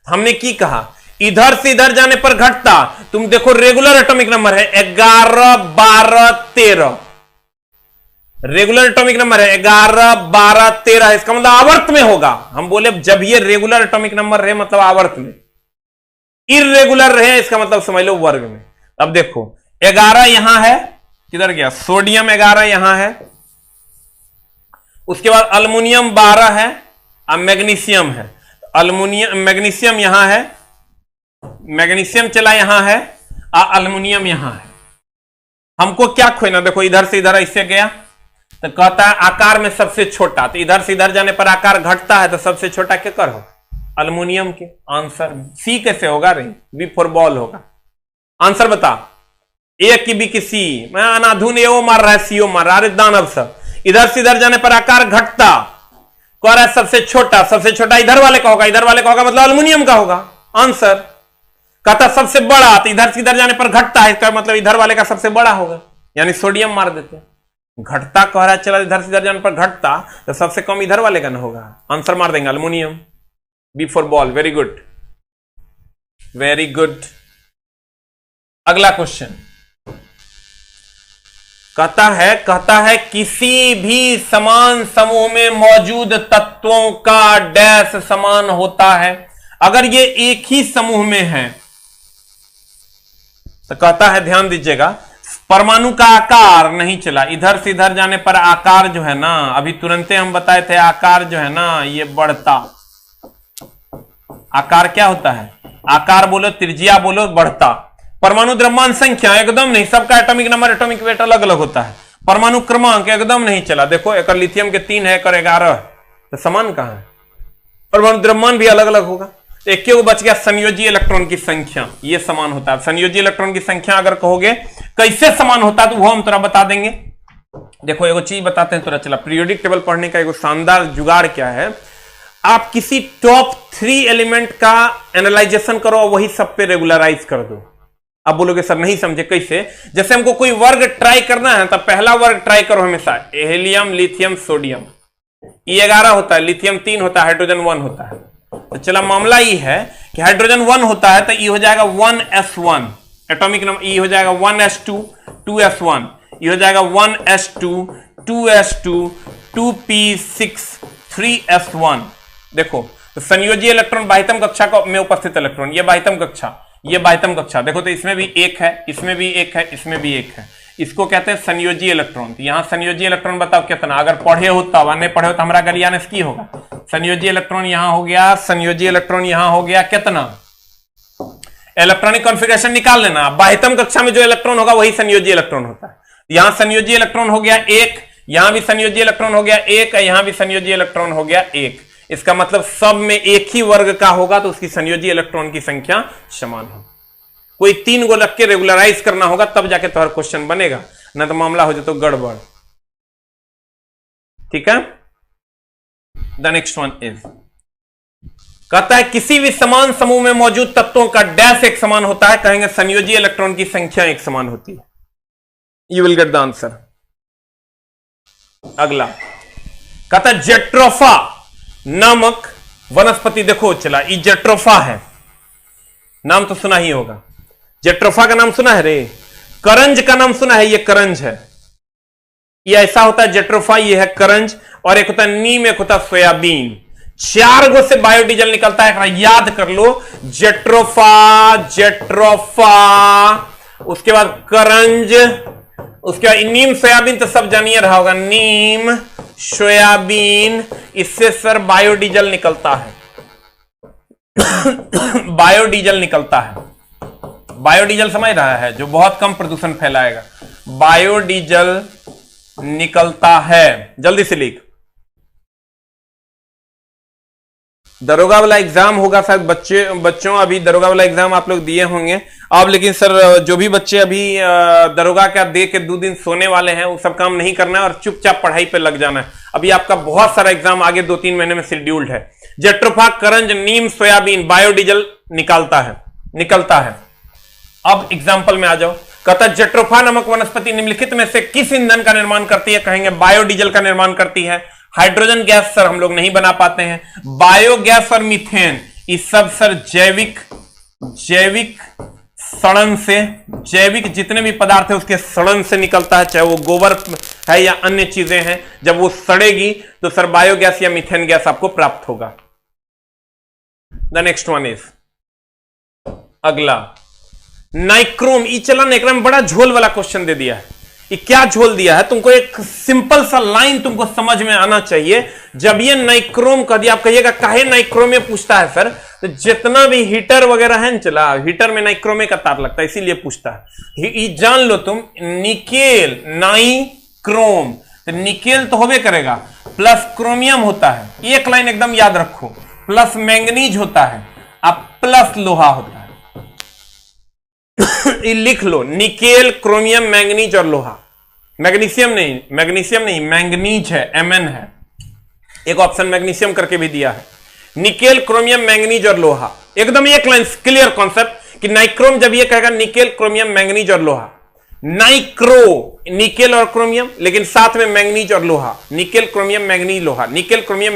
हमने की कहा इधर से इधर जाने पर घटता। तुम देखो रेगुलर एटॉमिक नंबर है 11 12 13, रेगुलर एटॉमिक नंबर है 11 12 13, इसका मतलब आवर्त में होगा। हम बोले जब ये रेगुलर एटॉमिक नंबर रहे मतलब आवर्त में, इर्रेगुलर रहे इसका मतलब समझ लो वर्ग में। अब देखो 11 यहां है, किधर गया सोडियम, 11 यहां है, उसके बाद अल्युमिनियम 12 है, अब मैग्नीशियम है, अल्युमिनियम मैग्नीशियम यहां है, मैग्नीशियम चला यहां है, अल्युमिनियम यहां है। हमको क्या खोना, देखो इधर से इधर ऐसे गया तो कहता है आकार में सबसे छोटा, तो इधर से इधर जाने पर आकार घटता है, तो सबसे छोटा क्या कर हो अल्युमिनियम के। आंसर सी कैसे होगा रे, बी फॉर बॉल होगा। आंसर बता, ए की बी की सी, मैं अनाधुन एओ मार रहा है सीओ मार रहा है दानव सब। इधर से इधर जाने पर आकार घटता, कह रहा है सबसे छोटा, सबसे छोटा इधर वाले का होगा, इधर वाले का होगा मतलब अल्युमिनियम का होगा। आंसर कहता सबसे बड़ा, तो इधर से इधर जाने पर घटता है, इसका मतलब इधर वाले का सबसे बड़ा होगा, यानी सोडियम मार देते। घटता कह रहा है, चला इधर से इधर जाने पर घटता, तो सबसे कम इधर वाले का ना होगा। आंसर मार देंगे aluminium, B for ball, very good. Very good. अगला क्वेश्चन कहता है किसी भी समान समूह में मौजूद तत्वों का डैश समान होता है। अगर ये एक ही समूह में है तो कहता है, ध्यान दीजिएगा, परमाणु का आकार नहीं चला, इधर से इधर जाने पर आकार जो है ना, अभी तुरंत हम बताए थे, आकार जो है ना ये बढ़ता। आकार क्या होता है? आकार बोलो, त्रिज्या बोलो, बढ़ता। परमाणु द्रव्यमान संख्या एकदम नहीं, सबका एटॉमिक नंबर, एटॉमिक वेट अलग अलग होता है। परमाणु क्रमांक एकदम नहीं चला। देखो एक लिथियम के 3 है, एक 11 है, तो समान कहां है? परमाणु द्रव्यमान भी अलग अलग होगा। एक को बच गया संयोजी इलेक्ट्रॉन की संख्या, ये समान होता है। संयोजी इलेक्ट्रॉन की संख्या अगर कहोगे कैसे समान होता है तो वो हम तुरा बता देंगे। देखो एगो चीज बताते हैं तुरा, चला पीरियोडिक टेबल पढ़ने का एगो शानदार जुगाड़ क्या है, आप किसी टॉप 3 एलिमेंट का एनालाइजेशन करो और वही सब पे रेगुलराइज कर दो। आप बोलोगे सर नहीं समझे, कैसे? जैसे हमको कोई वर्ग ट्राई करना है तो पहला वर्ग ट्राई करो हमेशा हीलियम, लिथियम, सोडियम। ये 11 होता है, लिथियम 3 होता है, हाइड्रोजन 1 होता है। तो चला मामला ये है कि हाइड्रोजन 1 होता है तो ये हो जाएगा 1s1 एटॉमिक नंबर, ये हो जाएगा 1s2 2s1, ये हो जाएगा 1s2 2s2 2p6 3s1। देखो तो संयोजी इलेक्ट्रॉन बाह्यतम कक्षा में उपस्थित इलेक्ट्रॉन, ये बाह्यतम कक्षा, ये बाह्यतम कक्षा। देखो तो इसमें भी एक है, इसमें भी एक है, इसमें भी एक है, इसको कहते हैं संयोजी इलेक्ट्रॉन। तो यहां संयोजी इलेक्ट्रॉन बताओ कितना, अगर पढ़े हो तब, नहीं पढ़े हो तो हमारा गलियान की होगा। संयोजी इलेक्ट्रॉन यहां हो गया, संयोजी इलेक्ट्रॉन यहां हो गया, कितना? इलेक्ट्रॉनिक कॉन्फ़िगरेशन निकाल लेना। बाह्यतम कक्षा में जो इलेक्ट्रॉन होगा वही संयोजी इलेक्ट्रॉन होता है। यहां संयोजी इलेक्ट्रॉन हो गया 1, यहां भी संयोजी इलेक्ट्रॉन हो गया 1, यहां भी संयोजी इलेक्ट्रॉन हो गया 1। इसका मतलब सब में एक ही वर्ग का होगा तो उसकी संयोजी इलेक्ट्रॉन की संख्या समान होगी। कोई 3 गो रख के रेगुलराइज करना होगा तब जाके तुम्हारा क्वेश्चन बनेगा, ना तो मामला हो जाए तो गड़बड़। ठीक है, द नेक्स्ट वन इज, कहता है किसी भी समान समूह में मौजूद तत्वों का डैश एक समान होता है। कहेंगे संयोजी इलेक्ट्रॉन की संख्या एक समान होती है। You will get the answer. अगला कहता है जेट्रोफा नामक वनस्पति, देखो चला ये जेट्रोफा है, नाम तो सुना ही होगा। जेट्रोफा का नाम सुना है रे? करंज का नाम सुना है? ये करंज है, ये ऐसा होता है जेट्रोफा, ये है करंज। और एक होता है नीम, एक होता है सोयाबीन। 4 गो से बायोडीजल निकलता है, याद कर लो। जेट्रोफा, जेट्रोफा, उसके बाद करंज, उसके बाद नीम, सोयाबीन तो सब जानिए रहा होगा, नीम सोयाबीन, इससे सर बायोडीजल निकलता है। बायोडीजल निकलता है, बायोडीजल समझ रहा है, जो बहुत कम प्रदूषण फैलाएगा। बायोडीजल निकलता है, जल्दी से लिख। दरोगा वाला एग्जाम होगा शायद बच्चों अभी दरोगा वाला एग्जाम आप लोग दिए होंगे अब, लेकिन सर जो भी बच्चे अभी दरोगा का दे के 2 दिन सोने वाले हैं वो सब काम नहीं करना है और चुपचाप पढ़ाई पे लग जाना है। अभी आपका बहुत सारा एग्जाम आगे 2-3 महीने में शेड्यूल्ड है। जेट्रोफा, करंज, नीम, सोयाबीन बायोडीजल निकलता है। अब एग्जाम्पल में आ जाओ। कहता जेट्रोफा नामक वनस्पति निम्नलिखित में से किस ईंधन का निर्माण करती है? कहेंगे बायोडीजल का निर्माण करती है। हाइड्रोजन गैस सर हम लोग नहीं बना पाते हैं। बायोगैस और मीथेन ये सब सर जैविक सड़न से, जैविक जितने भी पदार्थ है उसके सड़न से निकलता है, चाहे वो गोबर है या अन्य चीजें हैं। जब वो सड़ेगी तो सर बायोगैस या मीथेन गैस आपको प्राप्त होगा। द नेक्स्ट वन इज, अगला नाइक्रोम। ई चला नाइक्रोम में बड़ा झोल वाला क्वेश्चन दे दिया है। ये क्या झोल दिया है? तुमको एक सिंपल सा लाइन तुमको समझ में आना चाहिए। जब ये नाइक्रोम कह दिया, आप कहिएगा काहे नाइक्रोम में पूछता है सर? तो जितना भी हीटर वगैरह है ना, चला हीटर में नाइक्रोमे का तार लगता है इसीलिए पूछता है। ये जान लो तुम, निकेल नाइक्रोम, तो निकेल तो होबे करेगा, प्लस क्रोमियम होता है, एक लाइन एकदम याद रखो, प्लस मैंगनीज होता है, अब प्लस लोहा होता है। ये लिख लो, निकेल, क्रोमियम, मैंगनीज और लोहा। मैग्नीशियम नहीं मैंगनीज है, Mn है। एक ऑप्शन मैग्नीशियम करके भी दिया है। निकेल, क्रोमियम, मैंगनीज और लोहा, एकदम एक लाइन क्लियर कॉन्सेप्ट कि नाइक्रोम जब ये कहेगा निकेल, क्रोमियम, मैंगनीज और लोहा, नाइक्रो निकेल और क्रोमियम, लेकिन साथ में मैंगनीज और लोहा, निकेल, क्रोमियम, मैंगनीज, लोहा, nickel, chromium,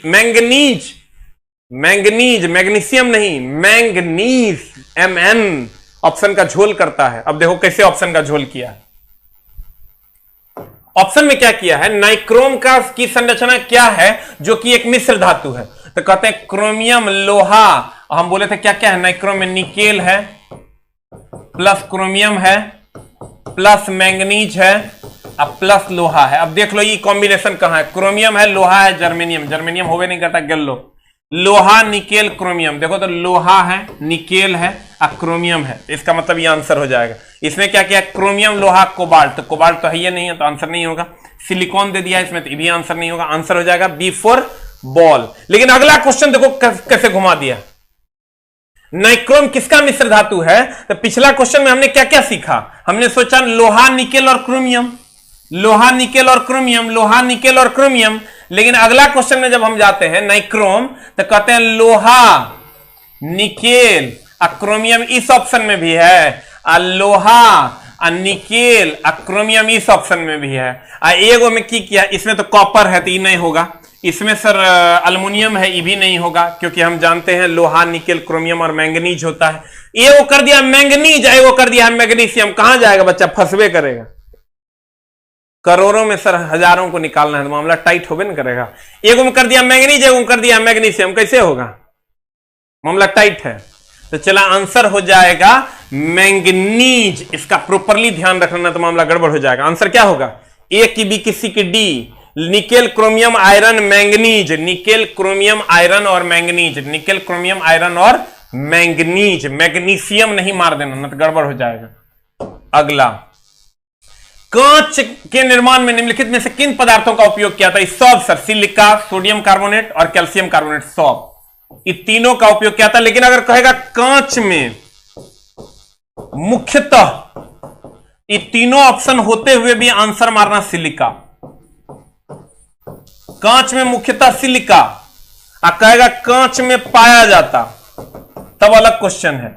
manganese, manganese, magnesium नहीं, मैंगनीज, Mn ऑप्शन का झोल करता है। अब देखो कैसे ऑप्शन का झोल किया है। ऑप्शन में क्या किया है, नाइक्रोम का की संरचना क्या है, जो कि एक मिश्र धातु है। तो कहते हैं क्रोमियम, लोहा, हम बोले थे क्या क्या है नाइक्रोम में, निकेल है प्लस क्रोमियम है प्लस मैंगनीज है अब प्लस लोहा है। अब देख लो ये कॉम्बिनेशन कहां है, क्रोमियम है, लोहा है, जर्मेनियम, जर्मेनियम होवे नहीं करता, गल लो, लोहा निकेल क्रोमियम, देखो तो लोहा है, निकेल है और क्रोमियम है, इसका मतलब ये आंसर हो जाएगा। इसमें क्या किया, क्रोमियम, लोहा, कोबाल्ट, तो कोबाल्ट तो है ही नहीं है, तो आंसर नहीं होगा। सिलिकॉन दे दिया इसमें, तो ये भी आंसर नहीं होगा, आंसर हो जाएगा बी फॉर बॉल। लेकिन अगला क्वेश्चन देखो कैसे घुमा दिया। नाइक्रोम किसका मिश्र धातु है, तो पिछला क्वेश्चन में हमने क्या क्या सीखा, हमने सोचा लोहा, निकेल और क्रोमियम, लोहा, निकेल और क्रोमियम, लोहा, निकेल और क्रोमियम। लेकिन अगला क्वेश्चन में जब हम जाते हैं नाइक्रोम, तो कहते हैं लोहा, निकेल और क्रोमियम इस ऑप्शन में भी है, और लोहा और निकेल और क्रोमियम इस ऑप्शन में भी है। एगो में की किया, इसमें तो कॉपर है तो ये नहीं होगा, इसमें सर अल्युमिनियम है, ये भी नहीं होगा, क्योंकि हम जानते हैं लोहा, निकेल, क्रोमियम और मैंगनीज होता है। एगो कर दिया मैंगनीज, एगो कर दिया मैग्नीशियम, कहां जाएगा बच्चा, फंसवे करेगा। करोड़ों में सर हजारों को निकालना है तो मामला टाइट होबे न करेगा। एगो में कर दिया मैंगनीज, एगो में कर दिया मैग्नीशियम, कैसे होगा, मामला टाइट है। तो चला आंसर हो जाएगा मैंगनीज, इसका प्रॉपरली ध्यान रखना तो मामला गड़बड़ हो जाएगा। आंसर क्या होगा, ए की बी की सी की D, nickel, chromium, iron, manganese, nickel, chromium, iron और मैंगनीज, निकेल, क्रोमियम, आयरन और मैंगनीज, मैग्नीशियम नहीं मार देना ना तो गड़बड़ हो जाएगा। अगला, कांच के निर्माण में निम्नलिखित में से किन पदार्थों का उपयोग किया था, सब सर, सिलिका, सोडियम कार्बोनेट और कैल्शियम कार्बोनेट, सब ये तीनों का उपयोग किया था। लेकिन अगर कहेगा कांच में मुख्यतः ये तीनों ऑप्शन होते हुए भी आंसर मारना सिलिका, कांच में मुख्यतः सिलिका, और कहेगा कांच में पाया जाता, तब अलग क्वेश्चन है,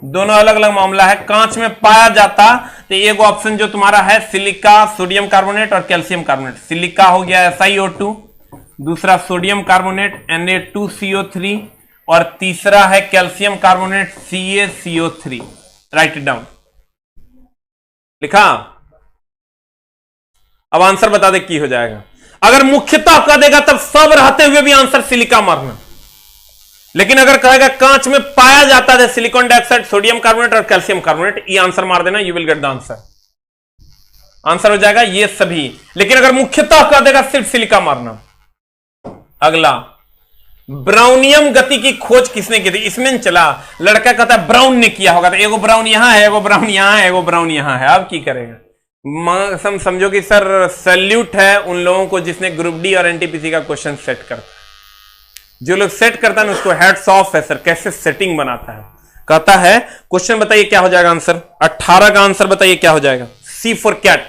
दोनों अलग अलग मामला है। कांच में पाया जाता तो एक ऑप्शन जो तुम्हारा है सिलिका, सोडियम कार्बोनेट और कैल्शियम कार्बोनेट, सिलिका हो गया SiO2, दूसरा सोडियम कार्बोनेट Na2CO3 और तीसरा है calcium carbonate CaCO3। Right it down, लिखा। अब आंसर बता दे की हो जाएगा। अगर मुख्यतः कह देगा तब सब रहते हुए भी आंसर सिलिका मारना, लेकिन अगर कहेगा कांच में पाया जाता है सिलिकॉन डाइऑक्साइड, सोडियम कार्बोनेट और कैल्शियम कार्बोनेट, ये आंसर मार देना, you will get the answer. Answer हो जाएगा ये सभी। लेकिन अगर मुख्यतः कह देगा सिर्फ सिलिका मारना। अगला, ब्राउनियम गति की खोज किसने की थी, इसमें चला, लड़का कहता है ब्राउन ने किया होगा, तो एगो ब्राउन यहां है, एगो ब्राउन यहां है, एगो ब्राउन यहां है, अब की करेगा। समझो कि सर सैल्यूट है उन लोगों को जिसने ग्रुप डी और एनटीपीसी का क्वेश्चन सेट करता है। जो लोग सेट करता है ना उसको हैट्स ऑफ है सर, कैसे सेटिंग बनाता है। कहता है क्वेश्चन बताइए क्या हो जाएगा आंसर, 18 का आंसर बताइए क्या हो जाएगा, सी फॉर कैट,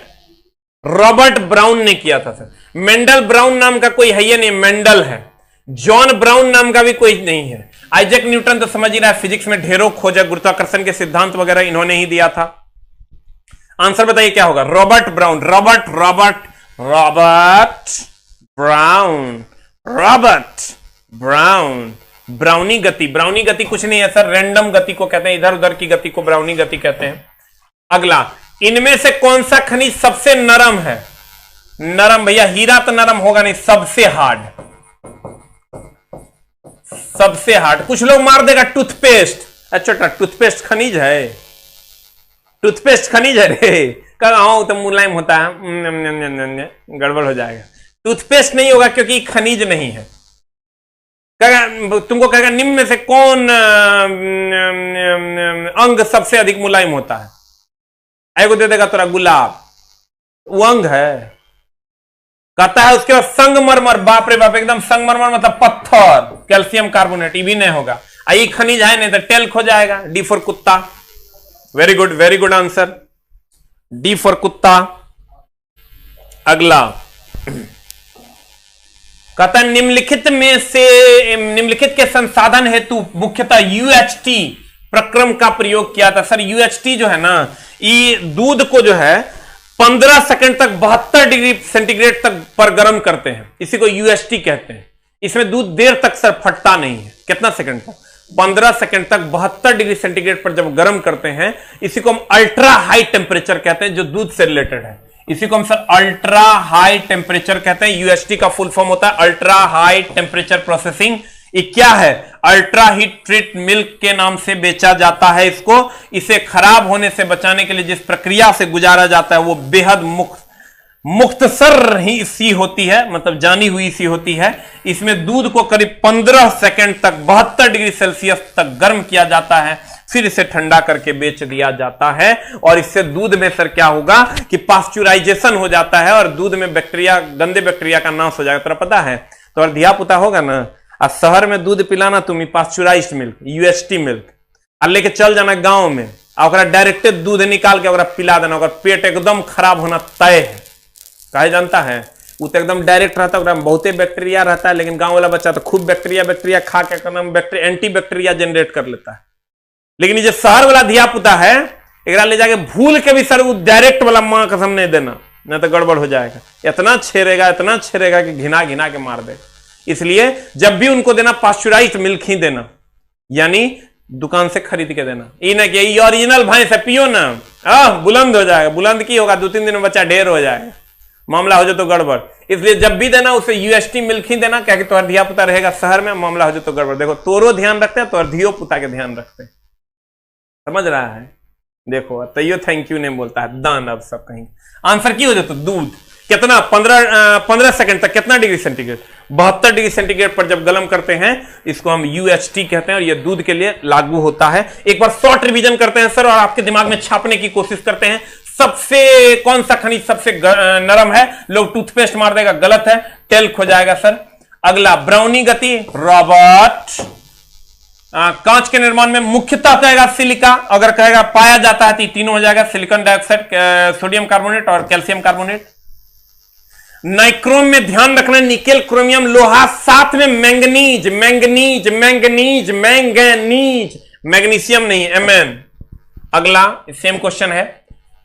रॉबर्ट ब्राउन ने किया था सर। मेंडल ब्राउन नाम का कोई है ही नहीं, मेंडल है। जॉन ब्राउन नाम का भी कोई नहीं है। आइजैक न्यूटन तो समझ ही रहा है, फिजिक्स में ढेरों खोजा, गुरुत्वाकर्षण के सिद्धांत वगैरह इन्होंने ही दिया था। आंसर बताइए क्या होगा, Robert brown, Robert Robert Robert brown, Robert brown. Brownie गति, ब्राउनी गति कुछ नहीं है सर, रैंडम गति को कहते हैं, इधर उधर की गति को ब्राउनी गति कहते हैं। अगला, इनमें से कौन सा खनिज सबसे नरम है, नरम भैया, हीरा तो नरम होगा नहीं, सबसे हार्ड, सबसे हार्ड। कुछ लोग मार देगा टूथपेस्ट, अच्छा टूथपेस्ट खनिज है, टूथपेस्ट खनिज है रे, कहा तो मुलायम होता है, गड़बड़ हो जाएगा। टूथपेस्ट नहीं होगा क्योंकि खनिज नहीं है। तुमको कहेगा निम्न में से कौन अंग सबसे अधिक मुलायम होता है, एगो दे देगा तोरा गुलाब, वो अंग है। कहता है उसके बाद संगमरमर, बाप रे बाप, एकदम संगमरमर मतलब पत्थर, कैल्शियम कार्बोनेट, ये भी नहीं होगा। आई खनिज है नहीं तो टेल्क हो जाएगा, डी फॉर कुत्ता। Very good answer, D for कुत्ता। अगला, कहता है निम्नलिखित में से, निम्नलिखित के संसाधन हेतु मुख्यतः UHT प्रक्रम का प्रयोग किया था। सर UHT जो है ना, ये दूध को जो है 15 सेकंड तक 72 डिग्री सेंटीग्रेड तक पर गर्म करते हैं, इसी को UHT कहते हैं। इसमें दूध देर तक सर फटता नहीं है। कितना सेकंड तक? 15 सेकंड तक 72 डिग्री सेंटीग्रेड पर जब गर्म करते हैं, इसी को हम अल्ट्रा हाई टेम्परेचर कहते हैं, जो दूध से रिलेटेड है। इसी को हम सर अल्ट्रा हाई टेम्परेचर कहते हैं। यूएसटी का फुल फॉर्म होता है अल्ट्रा हाई टेम्परेचर प्रोसेसिंग। ये क्या है? अल्ट्रा हीट ट्रीट मिल्क के नाम से बेचा जाता है इसको। इसे खराब होने से बचाने के लिए जिस प्रक्रिया से गुजारा जाता है वो बेहद मुख्तसर ही सी होती है, मतलब जानी हुई सी होती है। इसमें दूध को करीब 15 सेकंड तक 72 डिग्री सेल्सियस तक गर्म किया जाता है, फिर इसे ठंडा करके बेच दिया जाता है। और इससे दूध में सर क्या होगा कि पास्चुराइजेशन हो जाता है और दूध में बैक्टीरिया, गंदे बैक्टीरिया का नाश हो जाएगा। तेरा पता है? तो और धिया पुता होगा ना, और शहर में दूध पिलाना तुम्हें पास्चुराइज्ड मिल्क, यूएसटी मिल्क, और लेके चल जाना गांव में और डायरेक्ट दूध निकाल के पिला देना, और पेट एकदम खराब होना तय है। कहा जानता है? वो तो एकदम डायरेक्ट रहता है, बहुते बैक्टीरिया रहता है, लेकिन गांव वाला बच्चा तो खूब बैक्टीरिया खा के एंटी बैक्टीरिया जनरेट कर लेता है। लेकिन ये जो शहर वाला धिया पुता है, एक ले जाके भूल के भी सर वो डायरेक्ट वाला मां कसम नहीं देना, नहीं तो गड़बड़ हो जाएगा। इतना छेड़ेगा कि घिना घिना के मार देगा। इसलिए जब भी उनको देना पास्चुराइज्ड मिल्क ही देना, यानी दुकान से खरीद के देना। ये ना कि ये ओरिजिनल भैंस है पियो ना, बुलंद हो जाएगा। बुलंद की होगा, 2-3 दिन में बच्चा ढेर हो जाएगा, मामला हो जाए तो गड़बड़। इसलिए जब भी देना उसे यूएसटी मिल्क ही देना, क्या कि तुम्हारा धिया पुता रहेगा शहर में, मामला हो जाए तो गड़बड़। देखो तोरो ध्यान रखते हैं तो और धियो पुता के ध्यान रखते हैं, समझ रहा है? देखो तैयो थैंक यू नहीं बोलता है, दान अब सब कहीं। आंसर की हो जाए तो दूध कितना 15 सेकंड तक कितना डिग्री सेंटीग्रेड? 72 डिग्री सेंटीग्रेड पर जब गर्म करते हैं, इसको हम यूएसटी कहते हैं, और यह दूध के लिए लागू होता है। एक बार शॉर्ट रिवीजन करते हैं सर, और आपके दिमाग में छापने की कोशिश करते हैं। सबसे कौन सा खनिज सबसे नरम है? लोग टूथपेस्ट मार देगा, गलत है, टेल्क हो जाएगा सर। अगला ब्राउनी गति, रॉबर्ट। कांच के निर्माण में मुख्यतः कहेगा सिलिका, अगर कहेगा पाया जाता है तो तीनों हो जाएगा, सिलिकॉन डाइऑक्साइड, सोडियम कार्बोनेट और कैल्शियम कार्बोनेट। नाइक्रोम में ध्यान रखना निकेल, क्रोमियम, लोहा, साथ में मैंगनीज, मैग्नीशियम नहीं, Mn। अगला सेम क्वेश्चन है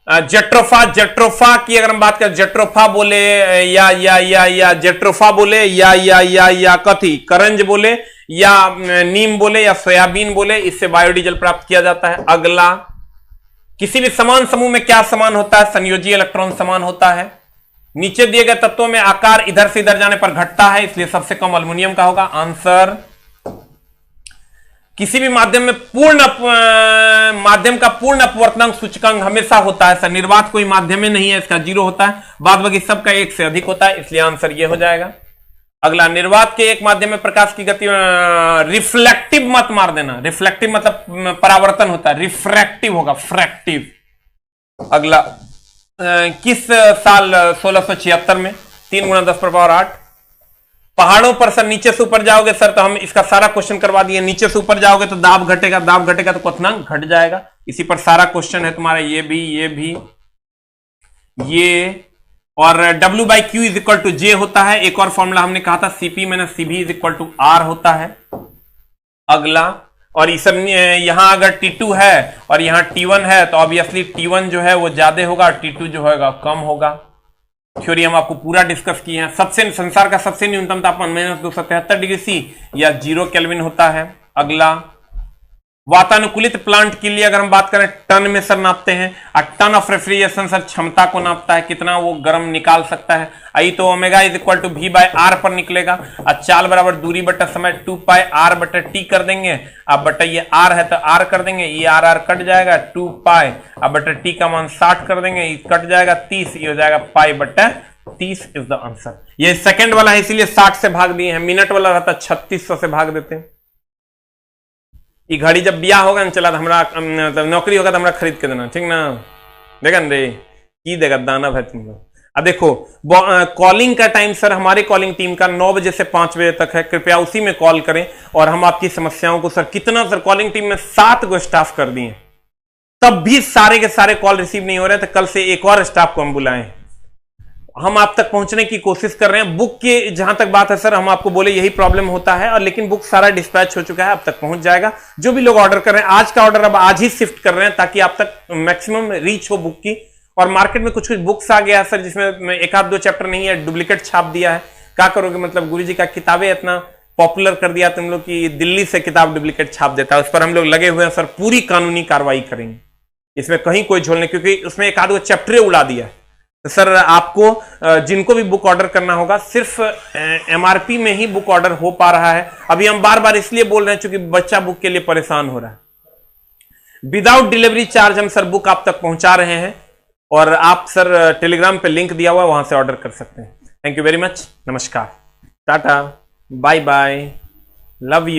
जेट्रोफा की अगर हम बात करें, जेट्रोफा बोले या जेट्रोफा बोले या कथी करंज बोले या नीम बोले या सोयाबीन बोले, इससे बायोडीजल प्राप्त किया जाता है। अगला किसी भी समान समूह में क्या समान होता है? संयोजी इलेक्ट्रॉन समान होता है। नीचे दिए गए तत्वों में आकार इधर से इधर जाने पर घटता है, इसलिए सबसे कम अल्युमिनियम का होगा आंसर। किसी भी माध्यम में माध्यम का पूर्ण अपवर्तनांक सूचकांक हमेशा होता है सर। निर्वात कोई माध्यम में नहीं है, इसका 0 होता है, बाद बाकी सबका 1 से अधिक होता है, इसलिए आंसर ये हो जाएगा। अगला निर्वात के एक माध्यम में प्रकाश की गति, रिफ्लेक्टिव मत मार देना, रिफ्लेक्टिव मतलब परावर्तन होता है, रिफ्रैक्टिव होगा, फ्रैक्टिव। अगला किस साल 1676 में 3 × 10⁸ पहाड़ों पर सर नीचे से ऊपर जाओगे सर, तो हम इसका सारा क्वेश्चन करवा दिए। नीचे से ऊपर जाओगे तो दाब घटेगा तो क्वथनांक घट जाएगा। इसी पर सारा क्वेश्चन है तुम्हारा, ये और W/Q = J होता है। एक और फॉर्मूला हमने कहा था CP - CV = R होता है। अगला, और इस यहां अगर T2 है और यहां T1 है तो ऑब्वियसली T1 जो है वो ज्यादा होगा, T2 जो होगा कम होगा। थ्योरी हम आपको पूरा डिस्कस किए हैं। सबसे संसार का सबसे न्यूनतम तापमान -273 डिग्री C या 0 केल्विन होता है। अगला, वातानुकूलित प्लांट के लिए अगर हम बात करें टन में सर नापते हैं, और टन ऑफ रेफ्रिजरेशन सर क्षमता को नापता है, कितना वो गर्म निकाल सकता है। आई तो ओमेगा = V/R पर निकलेगा, और चाल बराबर दूरी बटा समय 2πr/t कर देंगे। अब बटा ये R है तो R कर देंगे, ये R कट जाएगा, 2π अब बटा t का मान 60 कर देंगे, ये कट जाएगा 30, ये हो जाएगा π/30 इज द आंसर। ये सेकंड वाला है इसीलिए 60 से भाग दिए हैं, मिनट वाला रहता 3600 से भाग देते हैं। ये घड़ी जब ब्याह होगा ना चला तो हमरा नौकरी होगा तो हमरा खरीद के देना, ठीक ना? देखा न रे की देगा दाना भाई तुम लोग। अब देखो कॉलिंग का टाइम सर हमारे कॉलिंग टीम का 9 बजे से 5 बजे तक है, कृपया उसी में कॉल करें और हम आपकी समस्याओं को सर कितना सर कॉलिंग टीम में 7 को स्टाफ कर दिए, तब भी सारे के सारे कॉल रिसीव नहीं हो रहे, तो कल से एक और स्टाफ को हम बुलाएं। हम आप तक पहुंचने की कोशिश कर रहे हैं। बुक के जहां तक बात है सर, हम आपको बोले यही प्रॉब्लम होता है, और लेकिन बुक सारा डिस्पैच हो चुका है, अब तक पहुंच जाएगा। जो भी लोग ऑर्डर कर रहे हैं, आज का ऑर्डर अब आज ही शिफ्ट कर रहे हैं ताकि आप तक मैक्सिमम रीच हो बुक की। और मार्केट में कुछ बुक्स आ गया है सर जिसमें 1-2 चैप्टर नहीं है, डुप्लीकेट छाप दिया है, क्या करोगे, मतलब गुरुजी का किताबें इतना पॉपुलर कर दिया तुम लोग कि दिल्ली से किताब डुप्लीकेट छाप देता है। उस पर हम लोग लगे हुए हैं सर, पूरी कानूनी कार्रवाई करेंगे, इसमें कहीं कोई झोल नहीं, क्योंकि उसमें एक आध वो चैप्टर उड़ा दिया है। तो सर आपको जिनको भी बुक ऑर्डर करना होगा, सिर्फ MRP में ही बुक ऑर्डर हो पा रहा है। अभी हम बार बार इसलिए बोल रहे हैं क्योंकि बच्चा बुक के लिए परेशान हो रहा है। विदाउट डिलीवरी चार्ज हम सर बुक आप तक पहुंचा रहे हैं, और आप सर टेलीग्राम पे लिंक दिया हुआ है, वहां से ऑर्डर कर सकते हैं। थैंक यू वेरी मच, नमस्कार, टाटा, बाय बाय, लव यू।